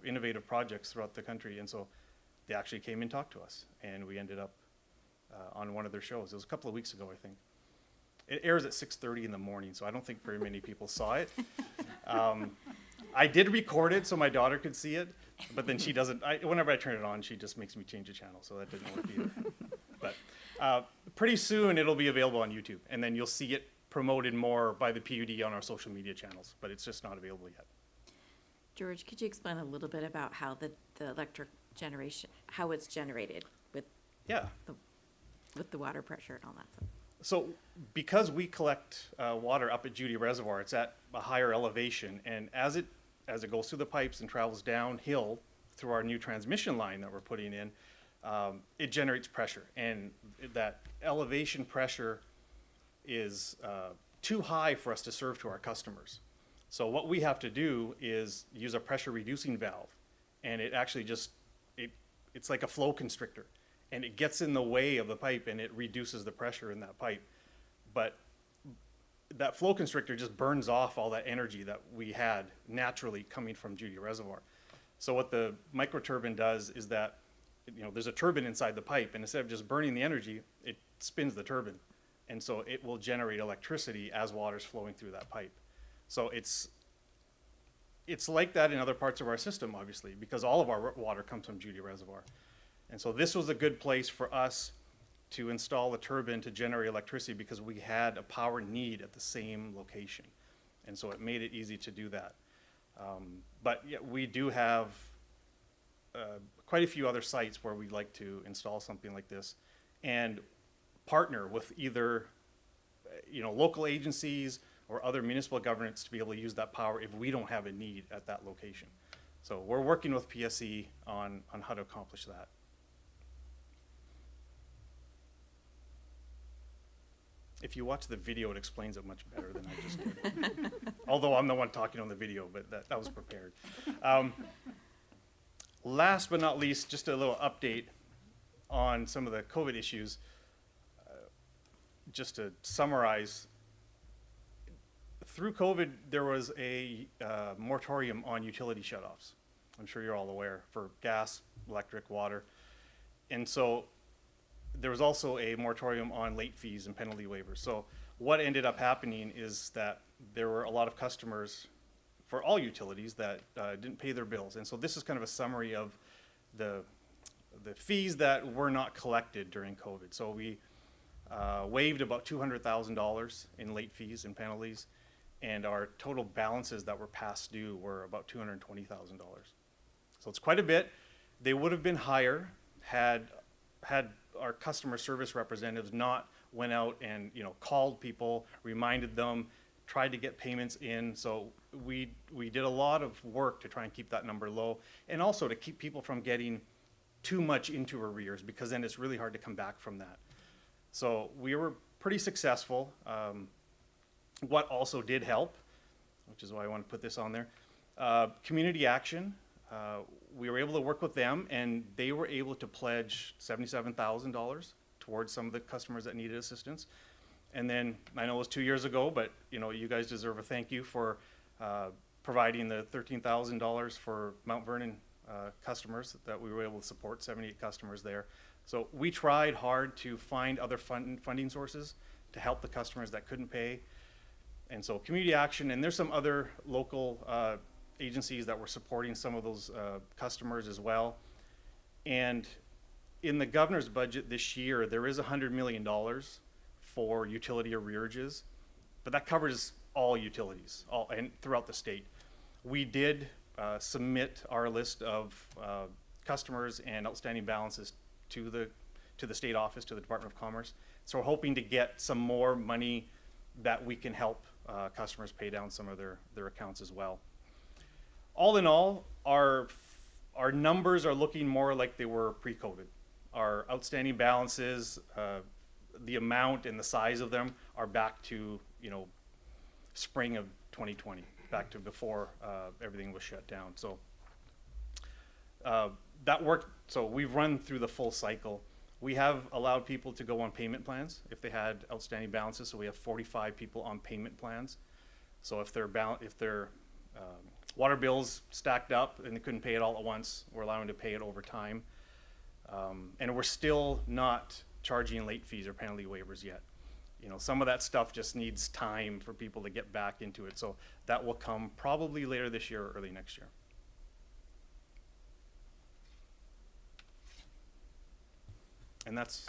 innovative projects throughout the country. And so they actually came and talked to us, and we ended up on one of their shows. It was a couple of weeks ago, I think. It airs at 6:30 in the morning, so I don't think very many people saw it. I did record it so my daughter could see it, but then she doesn't, whenever I turn it on, she just makes me change the channel, so that didn't work either. But pretty soon it'll be available on YouTube, and then you'll see it promoted more by the PUD on our social media channels, but it's just not available yet. George, could you explain a little bit about how the electric generation, how it's generated Yeah. with the water pressure and all that stuff? So because we collect water up at Judy Reservoir, it's at a higher elevation, and as it goes through the pipes and travels downhill through our new transmission line that we're putting in, it generates pressure, and that elevation pressure is too high for us to serve to our customers. So what we have to do is use a pressure reducing valve, and it actually just it's like a flow constrictor, and it gets in the way of the pipe and it reduces the pressure in that pipe. But that flow constrictor just burns off all that energy that we had naturally coming from Judy Reservoir. So what the microturbine does is that, there's a turbine inside the pipe, and instead of just burning the energy, it spins the turbine. And so it will generate electricity as water's flowing through that pipe. So it's like that in other parts of our system, obviously, because all of our water comes from Judy Reservoir. And so this was a good place for us to install a turbine to generate electricity because we had a power need at the same location. And so it made it easy to do that. But yeah, we do have quite a few other sites where we'd like to install something like this and partner with either local agencies or other municipal governments to be able to use that power if we don't have a need at that location. So we're working with PSE on how to accomplish that. If you watch the video, it explains it much better than I just did. Although I'm the one talking on the video, but that was prepared. Last but not least, just a little update on some of the COVID issues. Just to summarize, through COVID, there was a moratorium on utility shutoffs. I'm sure you're all aware, for gas, electric, water. And so there was also a moratorium on late fees and penalty waivers. So what ended up happening is that there were a lot of customers for all utilities that didn't pay their bills. And so this is kind of a summary of the fees that were not collected during COVID. So we waived about $200,000 in late fees and penalties, and our total balances that were past due were about $220,000. So it's quite a bit. They would have been higher had our customer service representatives not went out and called people, reminded them, tried to get payments in. So we did a lot of work to try and keep that number low, and also to keep people from getting too much into arrears, because then it's really hard to come back from that. So we were pretty successful. What also did help, which is why I want to put this on there, community action. We were able to work with them, and they were able to pledge $77,000 towards some of the customers that needed assistance. And then, I know it was 2 years ago, but you guys deserve a thank you for providing the $13,000 for Mount Vernon customers that we were able to support, 78 customers there. So we tried hard to find other funding sources to help the customers that couldn't pay. And so community action, and there's some other local agencies that were supporting some of those customers as well. And in the governor's budget this year, there is $100 million for utility arrearages, but that covers all utilities, and throughout the state. We did submit our list of customers and outstanding balances to the state office, to the Department of Commerce. So we're hoping to get some more money that we can help customers pay down some of their accounts as well. All in all, our numbers are looking more like they were pre-COVID. Our outstanding balances, the amount and the size of them are back to spring of 2020, back to before everything was shut down. So that worked. So we've run through the full cycle. We have allowed people to go on payment plans if they had outstanding balances. So we have 45 people on payment plans. So if their water bills stacked up and they couldn't pay it all at once, we're allowing them to pay it over time. And we're still not charging late fees or penalty waivers yet. you know, some of that stuff just needs time for people to get back into it. So that will come probably later this year or early next year. And that's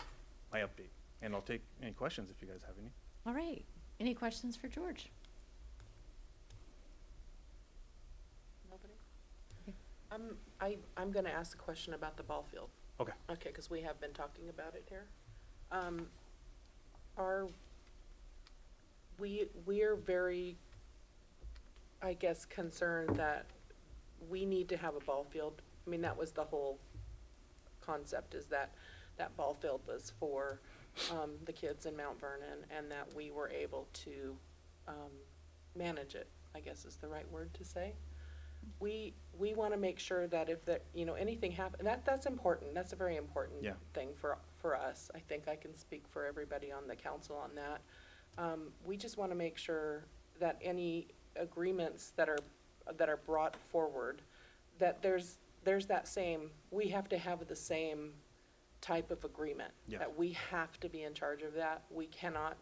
my update. And I'll take any questions if you guys have any. All right. Any questions for George? Nobody? Okay. I'm gonna ask a question about the ball field. Okay. Okay, because we have been talking about it here. We're very, I guess, concerned that we need to have a ball field. I mean, that was the whole concept, is that that ball field was for the kids in Mount Vernon, and that we were able to manage it, I guess is the right word to say. We want to make sure that if that, you know, anything happen, that's important. That's a very important Yeah. thing for us. I think I can speak for everybody on the council on that. We just want to make sure that any agreements that are brought forward, that there's that same, we have to have the same type of agreement. Yeah. That we have to be in charge of that. We cannot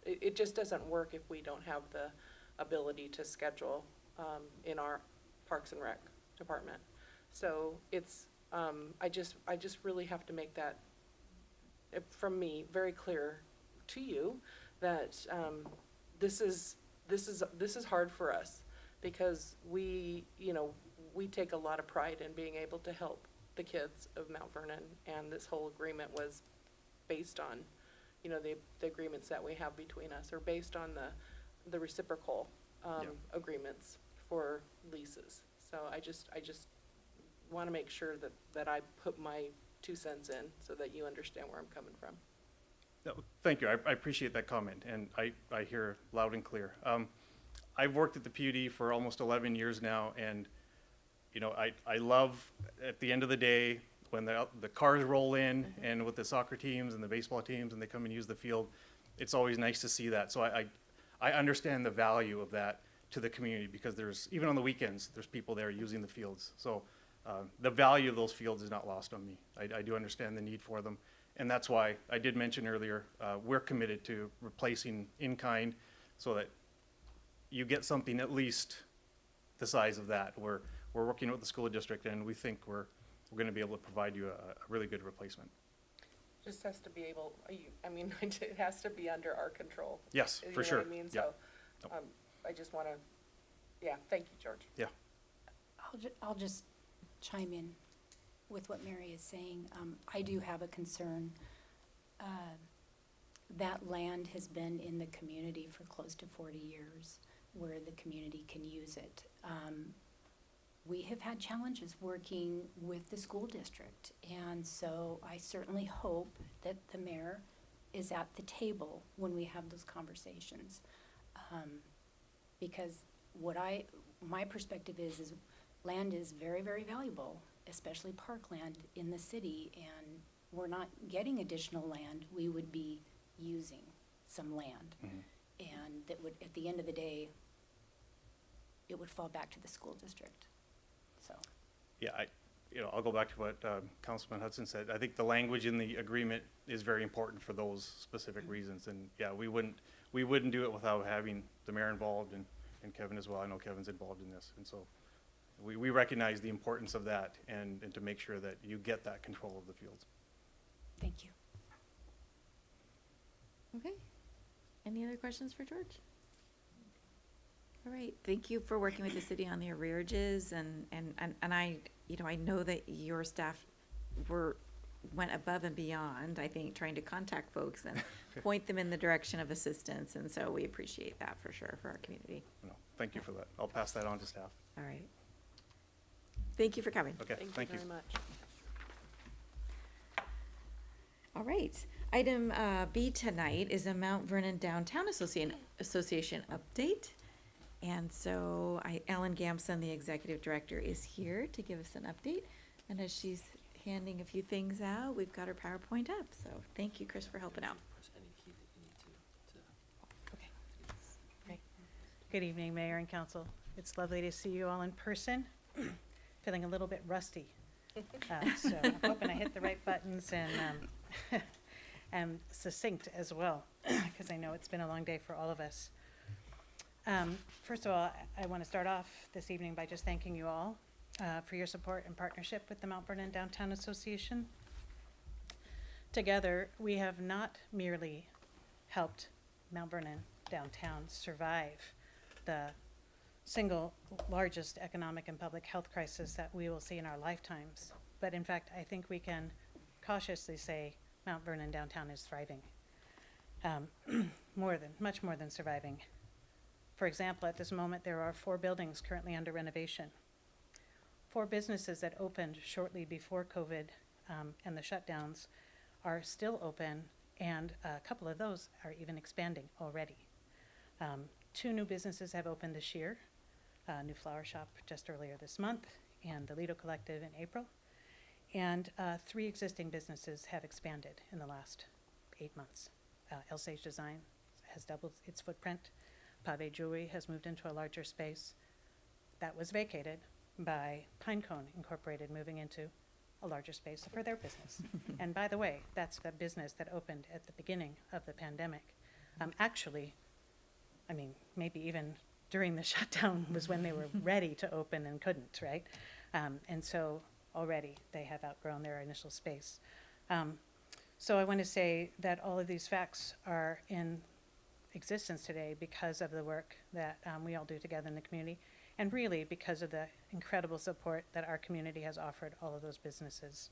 it just doesn't work if we don't have the ability to schedule in our Parks and Rec department. So it's, I just really have to make that, from me, very clear to you that this is hard for us, because we take a lot of pride in being able to help the kids of Mount Vernon, and this whole agreement was based on, the agreements that we have between us are based on the reciprocal agreements for leases. So I just want to make sure that I put my 2 cents in so that you understand where I'm coming from. No, thank you. I appreciate that comment, and I hear loud and clear. I've worked at the PUD for almost 11 years now, and I love, at the end of the day, when the cars roll in, and with the soccer teams and the baseball teams, and they come and use the field, it's always nice to see that. So I understand the value of that to the community, because even on the weekends, there's people there using the fields. So the value of those fields is not lost on me. I do understand the need for them. And that's why I did mention earlier, we're committed to replacing in-kind so that you get something at least the size of that. We're working with the school district, and we think we're going to be able to provide you a really good replacement. Just has to be able, it has to be under our control. Yes, You for know sure. what I mean? Yeah. So, I just want to, thank you, George. Yeah. I'll just chime in with what Mary is saying. I do have a concern. That land has been in the community for close to 40 years, where the community can use it. We have had challenges working with the school district, and so I certainly hope that the mayor is at the table when we have those conversations. Because my perspective is land is very, very valuable, especially parkland in the city, and we're not getting additional land. We would be using some land. And that would, at the end of the day, it would fall back to the school district, so. Yeah, I'll go back to what Councilman Hudson said. I think the language in the agreement is very important for those specific reasons. And yeah, we wouldn't do it without having the mayor involved and Kevin as well. I know Kevin's involved in this. And so we recognize the importance of that, and to make sure that you get that control of the fields. Thank you. Okay. Any other questions for George? All right. Thank you for working with the city on the arrearages, and I, I know that your staff went above and beyond, I think, trying to contact folks and point them in the direction of assistance, and so we appreciate that for sure for our community. No, thank you for that. I'll pass that on to staff. All right. Thank you for coming. Okay, thank you. Very much. All right. Item B tonight is a Mount Vernon Downtown Association update. And so Ellen Gamson, the executive director, is here to give us an update. And as she's handing a few things out, we've got her PowerPoint up. So thank you, Chris, for helping out. Okay. Good evening, Mayor and Council. It's lovely to see you all in person. Feeling a little bit rusty. So I'm hoping I hit the right buttons and am succinct as well. because I know it's been a long day for all of us. First of all, I want to start off this evening by just thanking you all for your support and partnership with the Mount Vernon Downtown Association. Together, we have not merely helped Mount Vernon Downtown survive the single largest economic and public health crisis that we will see in our lifetimes, but in fact, I think we can cautiously say Mount Vernon Downtown is thriving, much more than surviving. For example, at this moment, there are 4 buildings currently under renovation. 4 businesses that opened shortly before COVID and the shutdowns are still open, and a couple of those are even expanding already. 2 new businesses have opened this year, a new flower shop just earlier this month, and the Lido Collective in April. And 3 existing businesses have expanded in the last 8 months. El Sage Design has doubled its footprint. Pave Jewelry has moved into a larger space that was vacated by Pinecone Incorporated, moving into a larger space for their business. And by the way, that's the business that opened at the beginning of the pandemic. Actually, I mean, maybe even during the shutdown was when they were ready to open and couldn't, right? And so already they have outgrown their initial space. So I want to say that all of these facts are in existence today because of the work that we all do together in the community, and really because of the incredible support that our community has offered all of those businesses.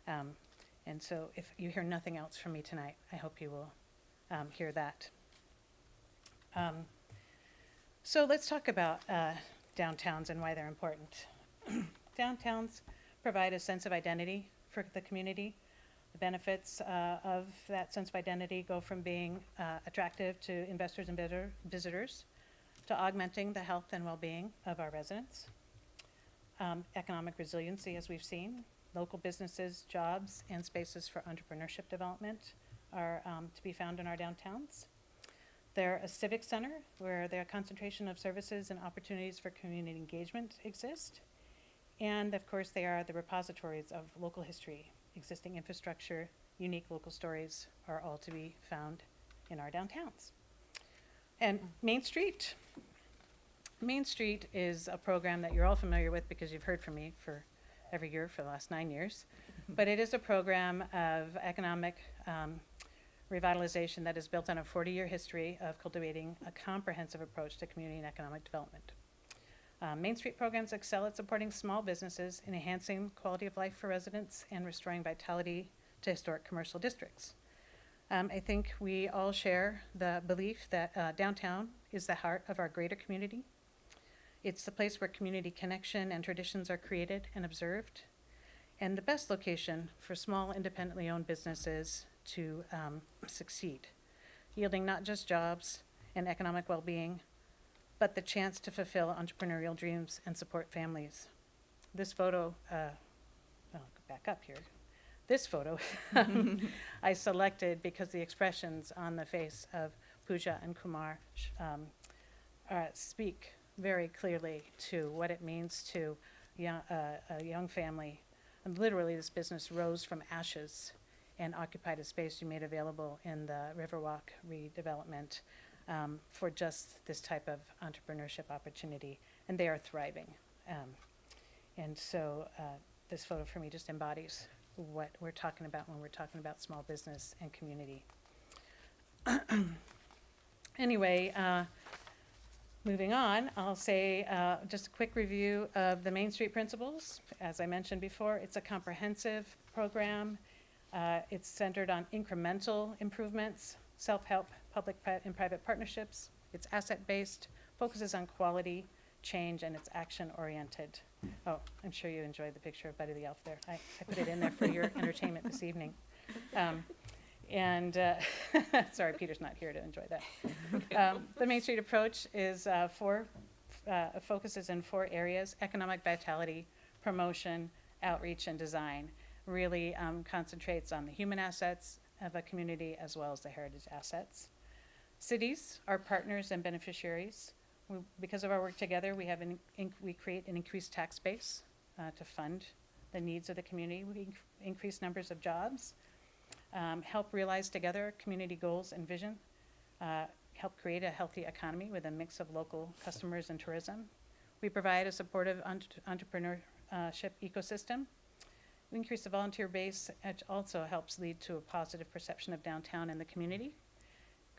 And so if you hear nothing else from me tonight, I hope you will hear that. So let's talk about downtowns and why they're important. Downtowns provide a sense of identity for the community. The benefits of that sense of identity go from being attractive to investors and visitors, to augmenting the health and well-being of our residents. Economic resiliency, as we've seen. Local businesses, jobs, and spaces for entrepreneurship development are to be found in our downtowns. They're a civic center where the concentration of services and opportunities for community engagement exist. And of course, they are the repositories of local history. Existing infrastructure, unique local stories are all to be found in our downtowns. And Main Street. Main Street is a program that you're all familiar with because you've heard from me for every year for the last 9 years. But it is a program of economic revitalization that is built on a 40-year history of cultivating a comprehensive approach to community and economic development. Main Street programs excel at supporting small businesses in enhancing quality of life for residents and restoring vitality to historic commercial districts. I think we all share the belief that downtown is the heart of our greater community. It's the place where community connection and traditions are created and observed, and the best location for small independently owned businesses to succeed, yielding not just jobs and economic well-being, but the chance to fulfill entrepreneurial dreams and support families. This photo, I'll go back up here. This photo I selected because the expressions on the face of Pooja and Kumar speak very clearly to what it means to a young family. And literally, this business rose from ashes and occupied a space you made available in the Riverwalk redevelopment for just this type of entrepreneurship opportunity, and they are thriving. And so this photo for me just embodies what we're talking about when we're talking about small business and community. Anyway, moving on, I'll say just a quick review of the Main Street principles. As I mentioned before, it's a comprehensive program. It's centered on incremental improvements, self-help, public and private partnerships. It's asset-based, focuses on quality, change, and it's action-oriented. Oh, I'm sure you enjoyed the picture of Buddy the Elf there. I put it in there for your entertainment this evening. Sorry, Peter's not here to enjoy that. The Main Street approach is focuses in 4 areas: economic vitality, promotion, outreach, and design. Really concentrates on the human assets of a community as well as the heritage assets. Cities are partners and beneficiaries. Because of our work together, we create an increased tax base to fund the needs of the community. We increase numbers of jobs, help realize together community goals and vision, help create a healthy economy with a mix of local customers and tourism. We provide a supportive entrepreneurship ecosystem. We increase the volunteer base, which also helps lead to a positive perception of downtown and the community,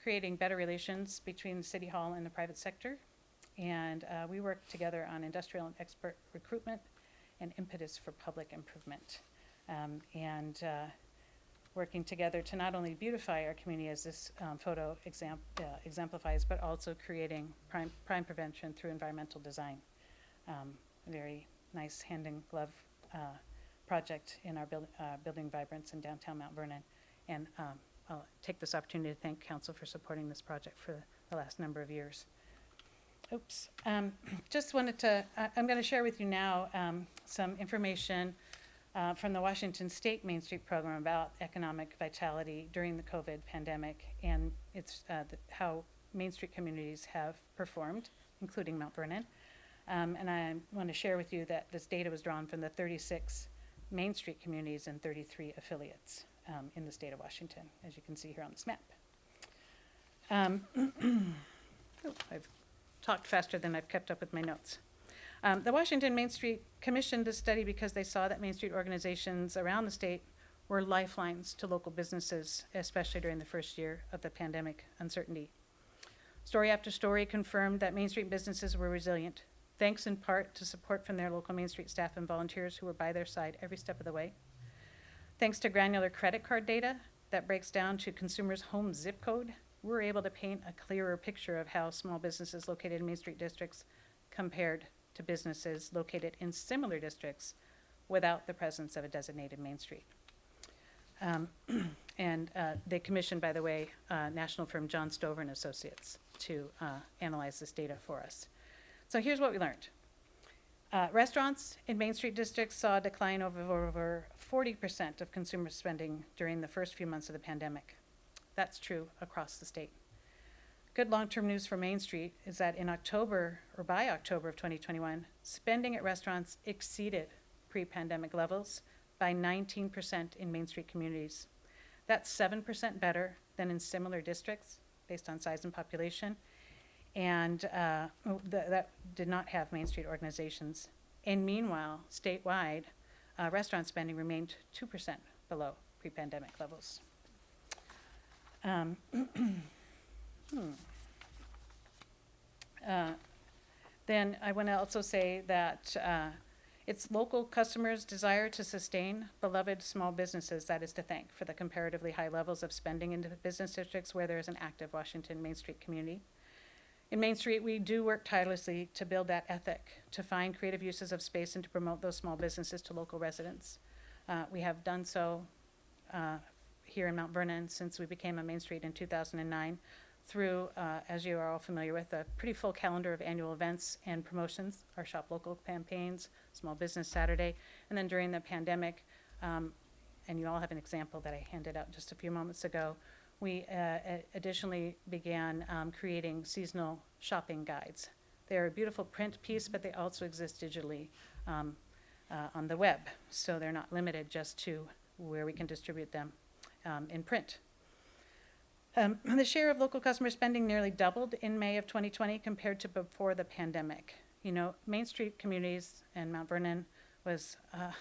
creating better relations between the City Hall and the private sector. And we work together on industrial and expert recruitment and impetus for public improvement. Working together to not only beautify our community, as this photo exemplifies, but also creating crime prevention through environmental design. A very nice hand-in-glove project in our building vibrance in downtown Mount Vernon. And I'll take this opportunity to thank Council for supporting this project for the last number of years. Oops. Just wanted to, I'm going to share with you now some information from the Washington State Main Street Program about economic vitality during the COVID pandemic, and it's how Main Street communities have performed, including Mount Vernon. And I want to share with you that this data was drawn from the 36 Main Street communities and 33 affiliates in the state of Washington, as you can see here on this map. I've talked faster than I've kept up with my notes. The Washington Main Street commissioned this study because they saw that Main Street organizations around the state were lifelines to local businesses, especially during the first year of the pandemic uncertainty. Story after story confirmed that Main Street businesses were resilient, thanks in part to support from their local Main Street staff and volunteers who were by their side every step of the way. Thanks to granular credit card data that breaks down to consumers' home zip code, we're able to paint a clearer picture of how small businesses located in Main Street districts compared to businesses located in similar districts without the presence of a designated Main Street. They commissioned, by the way, national firm John Stover and Associates to analyze this data for us. So here's what we learned. Restaurants in Main Street districts saw a decline of over 40% of consumer spending during the first few months of the pandemic. That's true across the state. Good long-term news for Main Street is that in October, or by October of 2021, spending at restaurants exceeded pre-pandemic levels by 19% in Main Street communities. That's 7% better than in similar districts based on size and population, and that did not have Main Street organizations. And meanwhile, statewide, restaurant spending remained 2% below pre-pandemic levels. Then I want to also say that it's local customers' desire to sustain beloved small businesses that is to thank for the comparatively high levels of spending into business districts where there is an active Washington Main Street community. In Main Street, we do work tirelessly to build that ethic, to find creative uses of space and to promote those small businesses to local residents. We have done so here in Mount Vernon since we became a Main Street in 2009 through, as you are all familiar with, a pretty full calendar of annual events and promotions, our Shop Local campaigns, Small Business Saturday, and then during the pandemic, and you all have an example that I handed out just a few moments ago, we additionally began creating seasonal shopping guides. They're a beautiful print piece, but they also exist digitally on the web, so they're not limited just to where we can distribute them in print. The share of local customer spending nearly doubled in May of 2020 compared to before the pandemic. You know, Main Street communities, and Mount Vernon was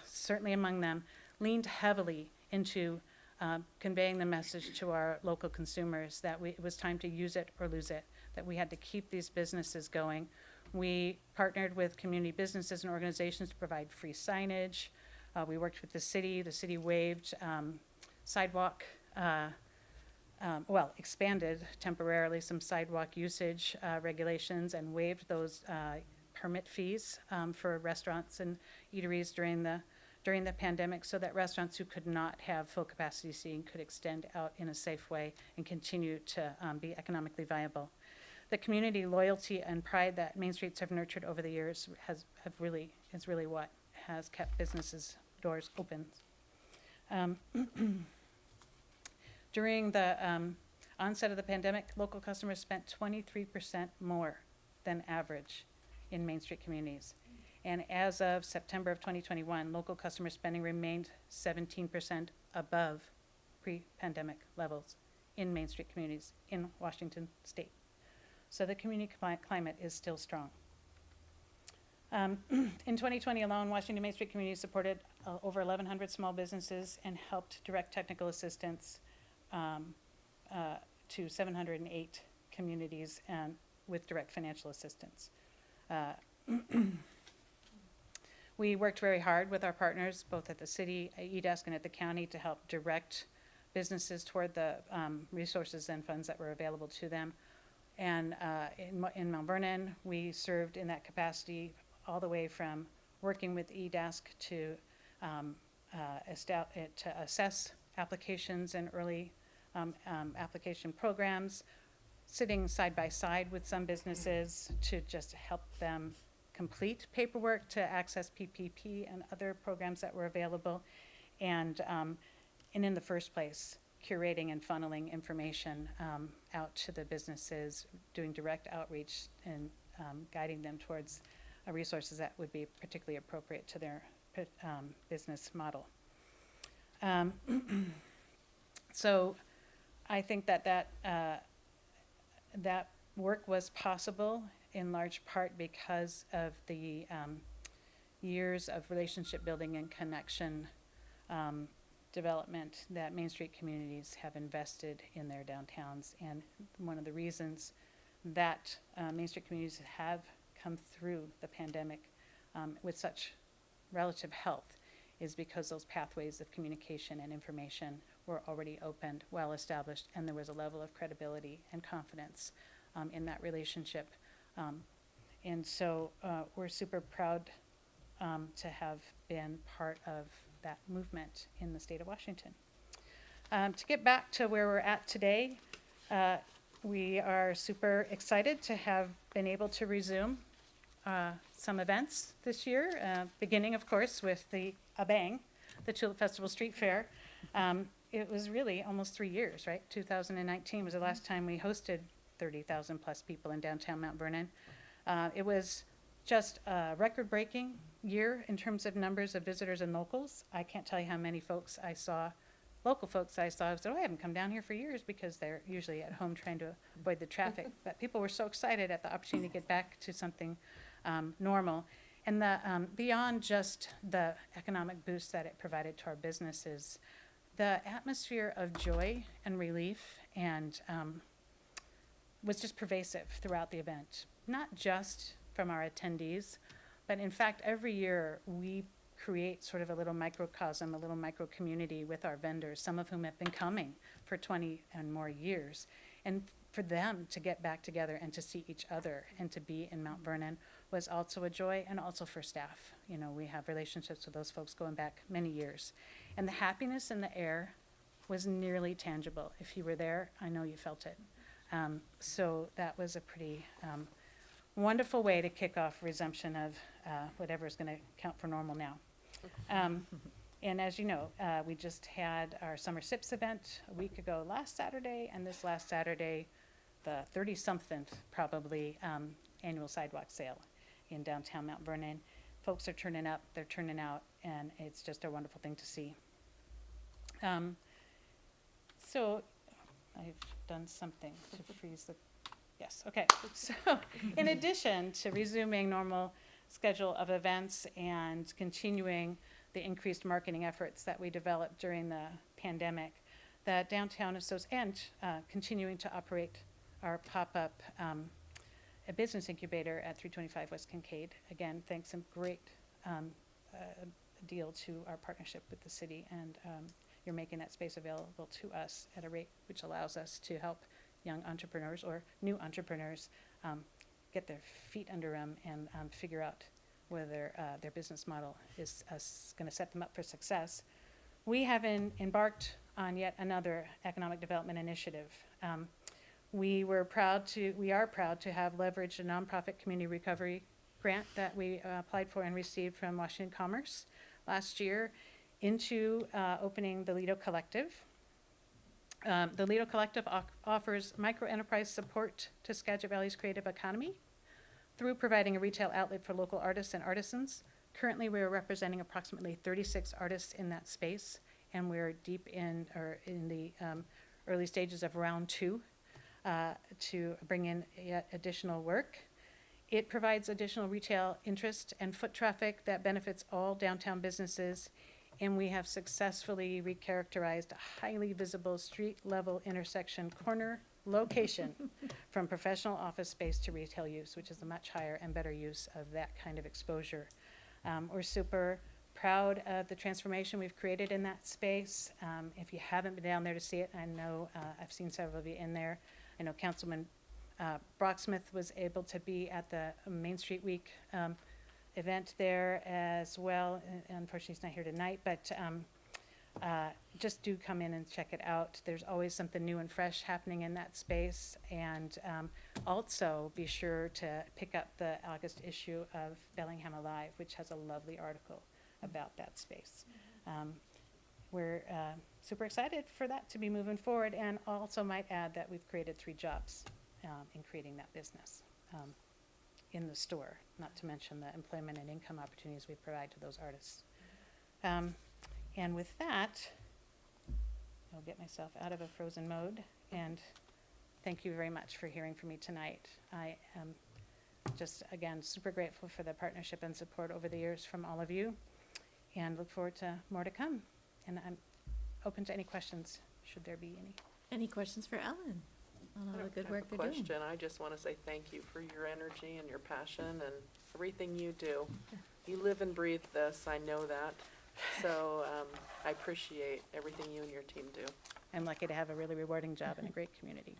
certainly among them, leaned heavily into conveying the message to our local consumers that it was time to use it or lose it, that we had to keep these businesses going. We partnered with community businesses and organizations to provide free signage. We worked with the city waived sidewalk, expanded temporarily some sidewalk usage regulations and waived those permit fees for restaurants and eateries during the pandemic so that restaurants who could not have full capacity seating could extend out in a safe way and continue to be economically viable. The community loyalty and pride that Main Streets have nurtured over the years is really what has kept businesses' doors open. During the onset of the pandemic, local customers spent 23% more than average in Main Street communities. And as of September of 2021, local customer spending remained 17% above pre-pandemic levels in Main Street communities in Washington State. So the community climate is still strong. In 2020 alone, Washington Main Street community supported over 1,100 small businesses and helped direct technical assistance to 708 communities and with direct financial assistance. We worked very hard with our partners, both at the city, EDASC, and at the county, to help direct businesses toward the resources and funds that were available to them. And in Mount Vernon, we served in that capacity all the way from working with EDASC to assess applications and early application programs, sitting side by side with some businesses to just help them complete paperwork to access PPP and other programs that were available, and in the first place, curating and funneling information out to the businesses, doing direct outreach and guiding them towards resources that would be particularly appropriate to their business model. So I think that work was possible in large part because of the years of relationship building and connection development that Main Street communities have invested in their downtowns. And one of the reasons that Main Street communities have come through the pandemic with such relative health is because those pathways of communication and information were already opened, well established, and there was a level of credibility and confidence in that relationship. And so we're super proud to have been part of that movement in the state of Washington. To get back to where we're at today, we are super excited to have been able to resume some events this year, beginning, of course, with a bang, the Tulip Festival Street Fair. It was really almost 3 years, right? 2019 was the last time we hosted 30,000 plus people in downtown Mount Vernon. It was just a record-breaking year in terms of numbers of visitors and locals. I can't tell you how many folks I saw, local folks I said, oh, I haven't come down here for years, because they're usually at home trying to avoid the traffic. But people were so excited at the opportunity to get back to something normal. And beyond just the economic boost that it provided to our businesses, the atmosphere of joy and relief and was just pervasive throughout the event. Not just from our attendees, but in fact, every year we create sort of a little microcosm, a little micro community with our vendors, some of whom have been coming for 20 and more years. And for them to get back together and to see each other and to be in Mount Vernon was also a joy, and also for staff. You know, we have relationships with those folks going back many years. And the happiness in the air was nearly tangible. If you were there, I know you felt it. So that was a pretty wonderful way to kick off resumption of whatever is going to count for normal now. And as you know, we just had our Summer Sips event a week ago last Saturday, and this last Saturday, the 30-something probably annual sidewalk sale in downtown Mount Vernon. Folks are turning up, they're turning out, and it's just a wonderful thing to see. So I've done something to freeze the, yes, okay. So in addition to resuming normal schedule of events and continuing the increased marketing efforts that we developed during the pandemic, the Downtown and continuing to operate our pop-up a business incubator at 325 West Kincaid. Again, thanks in great deal to our partnership with the city, and you're making that space available to us at a rate which allows us to help young entrepreneurs or new entrepreneurs get their feet under them and figure out whether their business model is going to set them up for success. We have embarked on yet another economic development initiative. We are proud to have leveraged a nonprofit community recovery grant that we applied for and received from Washington Commerce last year into opening the Lido Collective. The Lido Collective offers micro-enterprise support to Skagit Valley's creative economy through providing a retail outlet for local artists and artisans. Currently, we are representing approximately 36 artists in that space, and we're deep in the early stages of round 2 to bring in yet additional work. It provides additional retail interest and foot traffic that benefits all downtown businesses, and we have successfully recharacterized a highly visible street-level intersection corner location from professional office space to retail use, which is a much higher and better use of that kind of exposure. We're super proud of the transformation we've created in that space. If you haven't been down there to see it, I know I've seen several of you in there. I know Councilman Brocksmith was able to be at the Main Street Week event there as well. Unfortunately, he's not here tonight, but just do come in and check it out. There's always something new and fresh happening in that space. And also be sure to pick up the August issue of Bellingham Alive, which has a lovely article about that space. We're super excited for that to be moving forward, and also might add that we've created 3 jobs in creating that business in the store, not to mention the employment and income opportunities we provide to those artists. And with that, I'll get myself out of a frozen mode, and thank you very much for hearing from me tonight. I am just, again, super grateful for the partnership and support over the years from all of you, and look forward to more to come. And I'm open to any questions, should there be any. Any questions for Ellen on all I the don't good have work a they're doing? question. I just want to say thank you for your energy and your passion and everything you do. You live and breathe this, I know that. So I appreciate everything you and your team do. I'm lucky to have a really rewarding job in a great community.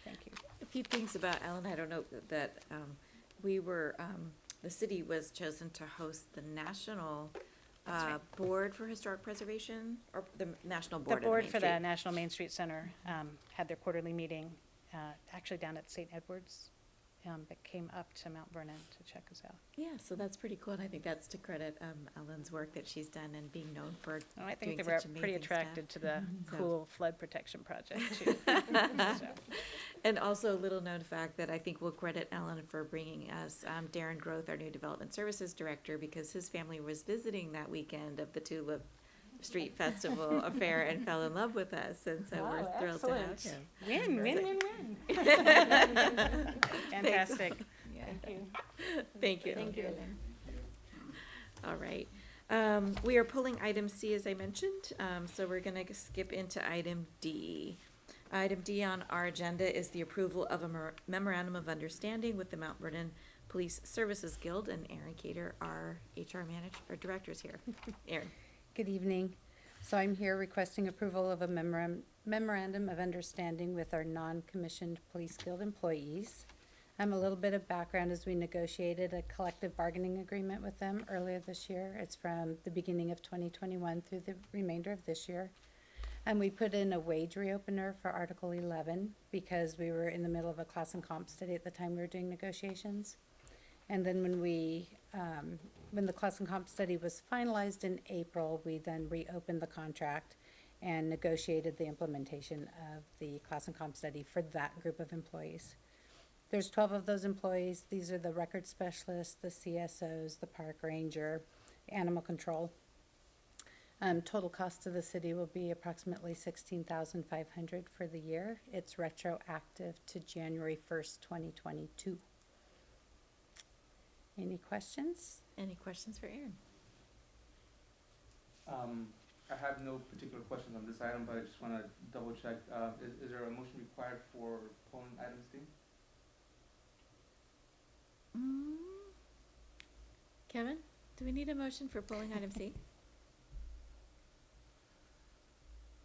Thank you. A few things about Ellen. I don't know that we were, the city was chosen to host the National That's right. Board for Historic Preservation, or the National The Board of board Main for the Street. National Main Street Center had their quarterly meeting, actually down at St. Edwards, but came up to Mount Vernon to check us out. Yeah, so that's pretty cool, and I think that's to credit Ellen's work that she's done and being known for And I doing think they were such pretty amazing stuff. attracted to the So- cool flood protection project too. So, And also a little known fact that I think we'll credit Ellen for bringing us Darren Groth, our new Development Services Director, because his family was visiting that weekend of the Tulip Street Festival affair and fell in love with us, and so we're Wow, thrilled to have excellent. him. Win, win, win, win. Fantastic. Yeah. Thank you. Thank you. Thank you. All right. We are pulling item C, as I mentioned, so we're gonna skip into item D. Item D on our agenda is the approval of a memorandum of understanding with the Mount Vernon Police Services Guild, and Erin Cater, our HR manager, or director, is here. Erin. Good evening. So I'm here requesting approval of a memorandum of understanding with our non-commissioned Police Guild employees. A little bit of background is we negotiated a collective bargaining agreement with them earlier this year. It's from the beginning of 2021 through the remainder of this year. And we put in a wage reopener for Article 11 because we were in the middle of a class and comp study at the time we were doing negotiations. And then when the class and comp study was finalized in April, we then reopened the contract and negotiated the implementation of the class and comp study for that group of employees. There's 12 of those employees. These are the record specialists, the CSOs, the park ranger, animal control. Total cost to the city will be approximately $16,500 for the year. It's retroactive to January 1st, 2022. Any questions? Any questions for Erin? I have no particular questions on this item, but I just want to double check. Is there a motion required for polling items D? Kevin, do we need a motion for pulling item C?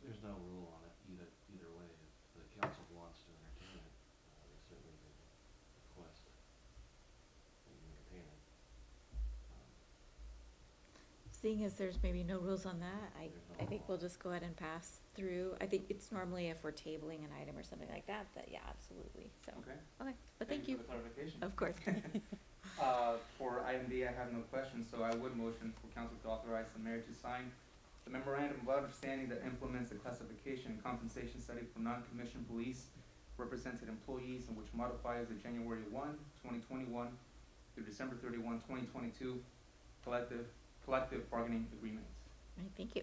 There's no rule on it either way. If the council wants to entertain it, they certainly can request that you entertain it. Seeing as there's maybe no rules on that, I There's no think law. we'll just go ahead and pass through. I think it's normally if we're tabling an item or something like that, yeah, absolutely, so. Okay. Okay, but thank you, for the clarification. of course. For item D, I have no questions, so I would motion for council to authorize the mayor to sign the memorandum of understanding that implements the classification and compensation study for non-commissioned police represented employees and which modifies the January 1, 2021 through December 31, 2022 collective bargaining agreements. All right, thank you.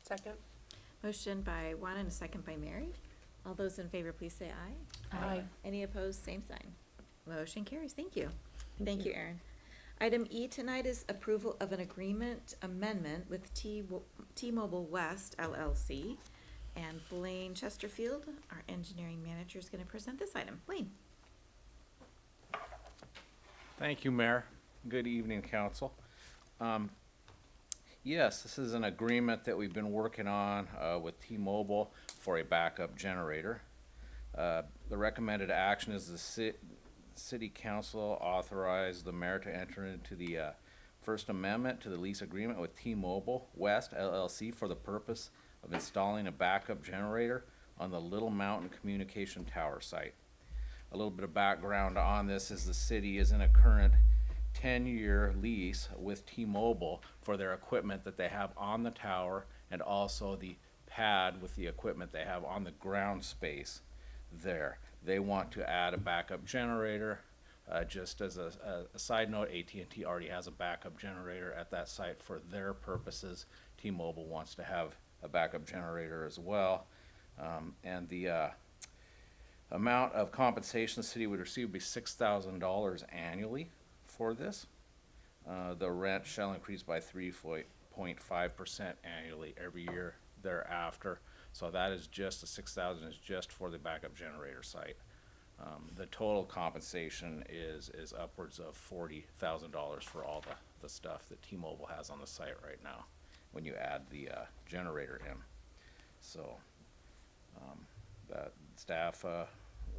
Second? Motion by Juan and a second by Mary. All those in favor, please say aye. Aye. Any opposed, same sign. Motion carries. Thank you. Thank you, Erin. Item E tonight is approval of an agreement amendment with T-Mobile West LLC. And Blaine Chesterfield, our engineering manager, is going to present this item. Blaine. Thank you, Mayor. Good evening, Council. Yes, this is an agreement that we've been working on with T-Mobile for a backup generator. The recommended action is the City Council authorize the mayor to enter into the First Amendment to the lease agreement with T-Mobile West LLC for the purpose of installing a backup generator on the Little Mountain Communication Tower site. A little bit of background on this is the city is in a current 10-year lease with T-Mobile for their equipment that they have on the tower and also the pad with the equipment they have on the ground space there. They want to add a backup generator. Just as a side note, AT&T already has a backup generator at that site for their purposes. T-Mobile wants to have a backup generator as well. And the amount of compensation the city would receive would be $6,000 annually for this. The rent shall increase by 3.5% annually every year thereafter. So that is just the $6,000 is just for the backup generator site. The total compensation is upwards of $40,000 for all the stuff that T-Mobile has on the site right now when you add the generator in. So that staff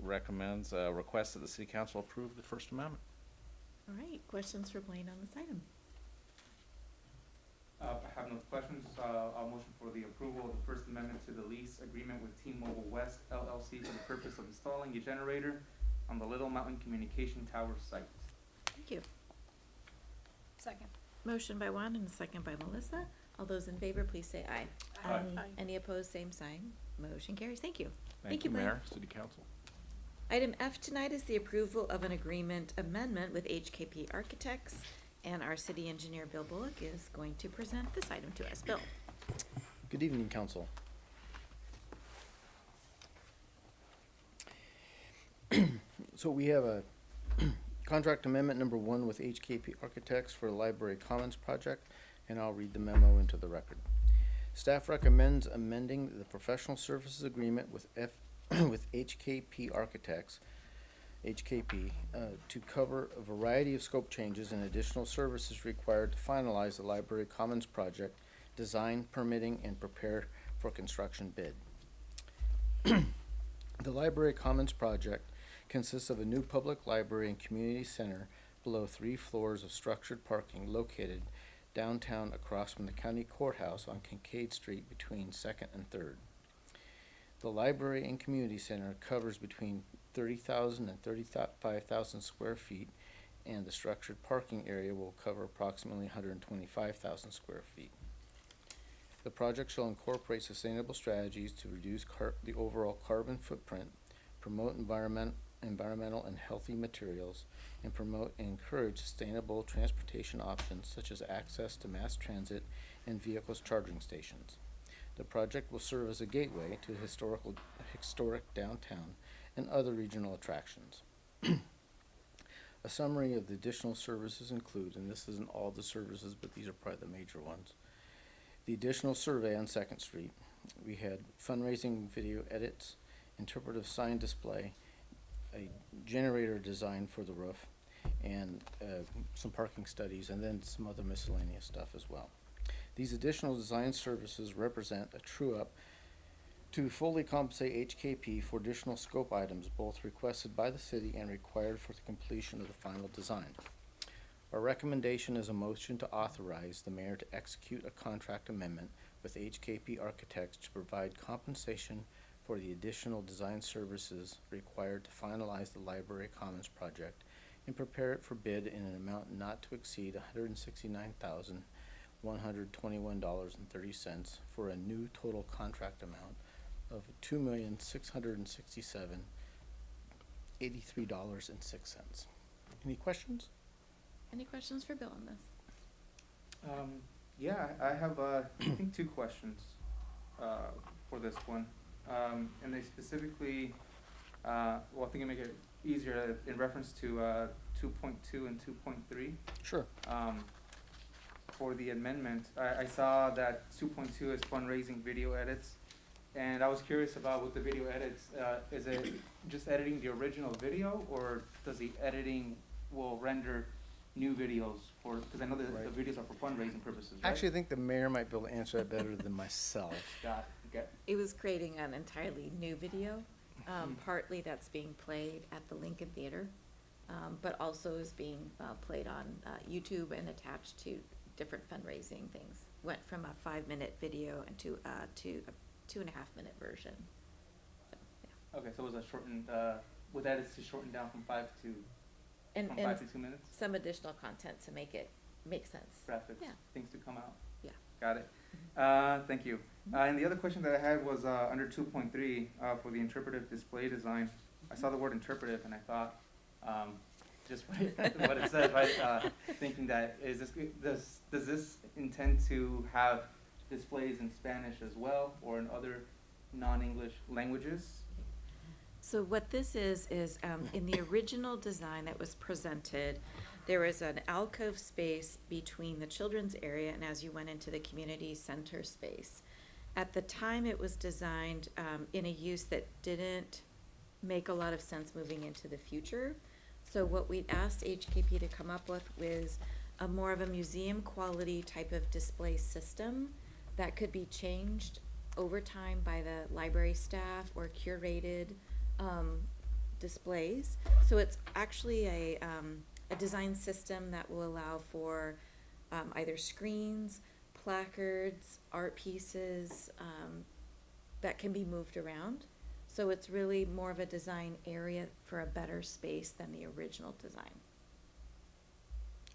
recommends, requests that the City Council approve the First Amendment. All right, questions for Blaine on this item? I have no questions. I'll motion for the approval of the First Amendment to the lease agreement with T-Mobile West LLC for the purpose of installing a generator on the Little Mountain Communication Tower site. Thank you. Second. Motion by Juan and a second by Melissa. All those in favor, please say aye. Aye. Any opposed, same sign. Motion carries. Thank you. Thank you, Blaine. Mayor, City Council. Item F tonight is the approval of an agreement amendment with HKP Architects, and our city engineer, Bill Bullock, is going to present this item to us. Bill. Good evening, Council. So we have a contract amendment number 1 with HKP Architects for the Library Commons project, and I'll read the memo into the record. Staff recommends amending the professional services agreement with with HKP Architects, HKP, to cover a variety of scope changes and additional services required to finalize the Library Commons project, design, permitting, and prepare for construction bid. The Library Commons project consists of a new public library and community center below 3 floors of structured parking located downtown across from the county courthouse on Kincaid Street between 2nd and 3rd. The library and community center covers between 30,000 and 35,000 square feet, and the structured parking area will cover approximately 125,000 square feet. The project shall incorporate sustainable strategies to reduce the overall carbon footprint, promote environmental and healthy materials, and promote and encourage sustainable transportation options such as access to mass transit and vehicles charging stations. The project will serve as a gateway to historic downtown and other regional attractions. A summary of the additional services include, and this isn't all the services, but these are probably the major ones. The additional survey on 2nd Street. We had fundraising video edits, interpretive sign display, a generator design for the roof, and some parking studies, and then some other miscellaneous stuff as well. These additional design services represent a true-up to fully compensate HKP for additional scope items both requested by the city and required for the completion of the final design. Our recommendation is a motion to authorize the mayor to execute a contract amendment with HKP Architects to provide compensation for the additional design services required to finalize the Library Commons project and prepare it for bid in an amount not to exceed $169,121.30 for a new total contract amount of $2,667,083.06. Any questions? Any questions for Bill on this? Yeah, I have, I think 2 questions. for this one. And they specifically, well, I think it make it easier in reference to 2.2 and 2.3. Sure. For the amendment, I saw that 2.2 is fundraising video edits, and I was curious about with the video edits, is it just editing the original video, or does the editing will render new videos for, because I know that Right. the videos are for fundraising purposes, right? Actually, I think the mayor might be able to answer that better than myself. Got it, okay. It was creating an entirely new video. Partly that's being played at the Lincoln Theater, but also is being played on YouTube and attached to different fundraising things. Went from a 5-minute video into a 2.5-minute version. So, yeah. Okay, so it was a shortened, with edits to shorten down from 5 to, And, from and 5 to 2 minutes? some additional content to make it make sense. Graphics, Yeah. things to come out. Yeah. Got it. Thank you. And the other question that I had was under 2.3 for the interpretive display design. I saw the word interpretive and I thought just what it says, right? Thinking that is this does this intend to have displays in Spanish as well or in other non-English languages? So what this is in the original design that was presented, there was an alcove space between the children's area and as you went into the community center space. At the time, it was designed in a use that didn't make a lot of sense moving into the future. So what we asked HKP to come up with was a more of a museum quality type of display system that could be changed over time by the library staff or curated displays. So it's actually a design system that will allow for either screens, placards, art pieces that can be moved around. So it's really more of a design area for a better space than the original design.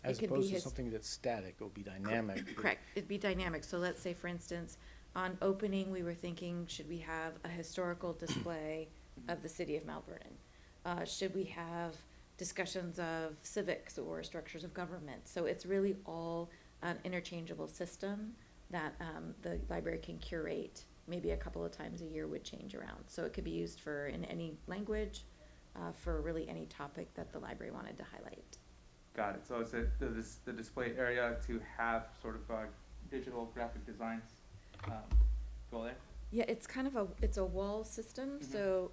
As It could be opposed to his- something that's static, it'll be dynamic. Correct, it'd be dynamic. So let's say, for instance, on opening, we were thinking, should we have a historical display of the city of Mount Vernon? Should we have discussions of civics or structures of government? So it's really all an interchangeable system that the library can curate, maybe a couple of times a year would change around. So it could be used for in any language, for really any topic that the library wanted to highlight. Got it. So it's the display area to have sort of digital graphic designs go there? Yeah, it's kind of it's a wall system, so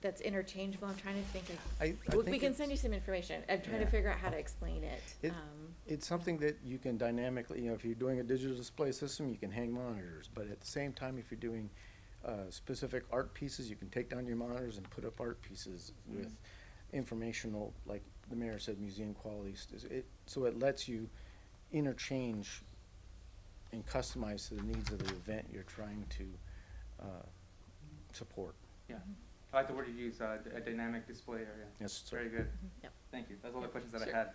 that's interchangeable. I'm trying to think of, I we think can send you some information. I'm trying to Yeah. figure out how to explain it. It's something that you can dynamically, if you're doing a digital display system, you can hang monitors. But at the same time, if you're doing specific art pieces, you can take down your monitors and put up art pieces with informational, like the mayor said, museum qualities. So it lets you interchange and customize to the needs of the event you're trying to support. Yeah. I like the word you use, a dynamic display area. Yes, sir. Very good. Yep. Thank you. That's all the questions that Sure. I had.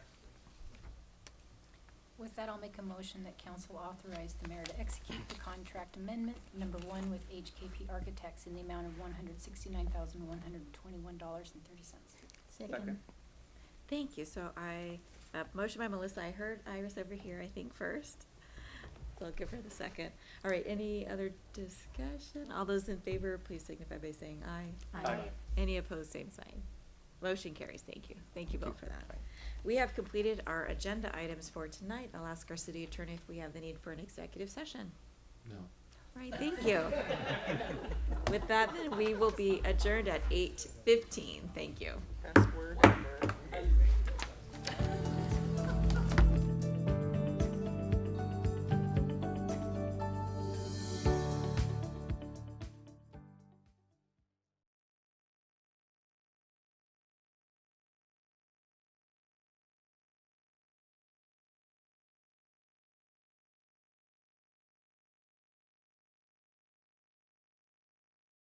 With that, I'll make a motion that council authorize the mayor to execute the contract amendment number 1 with HKP Architects in the amount of $169,121.30. Second. Thank you. So motion by Melissa. I heard Iris over here, I think, first. So I'll give her the second. All right, any other discussion? All those in favor, please signify by saying aye. Aye. Any opposed, same sign. Motion carries. Thank you. Thank you both for that. We have completed our agenda items for tonight. I'll ask our city attorney if we have the need for an executive session. No. All right, thank you. With that, then, we will be adjourned at 8:15. Thank you. Password.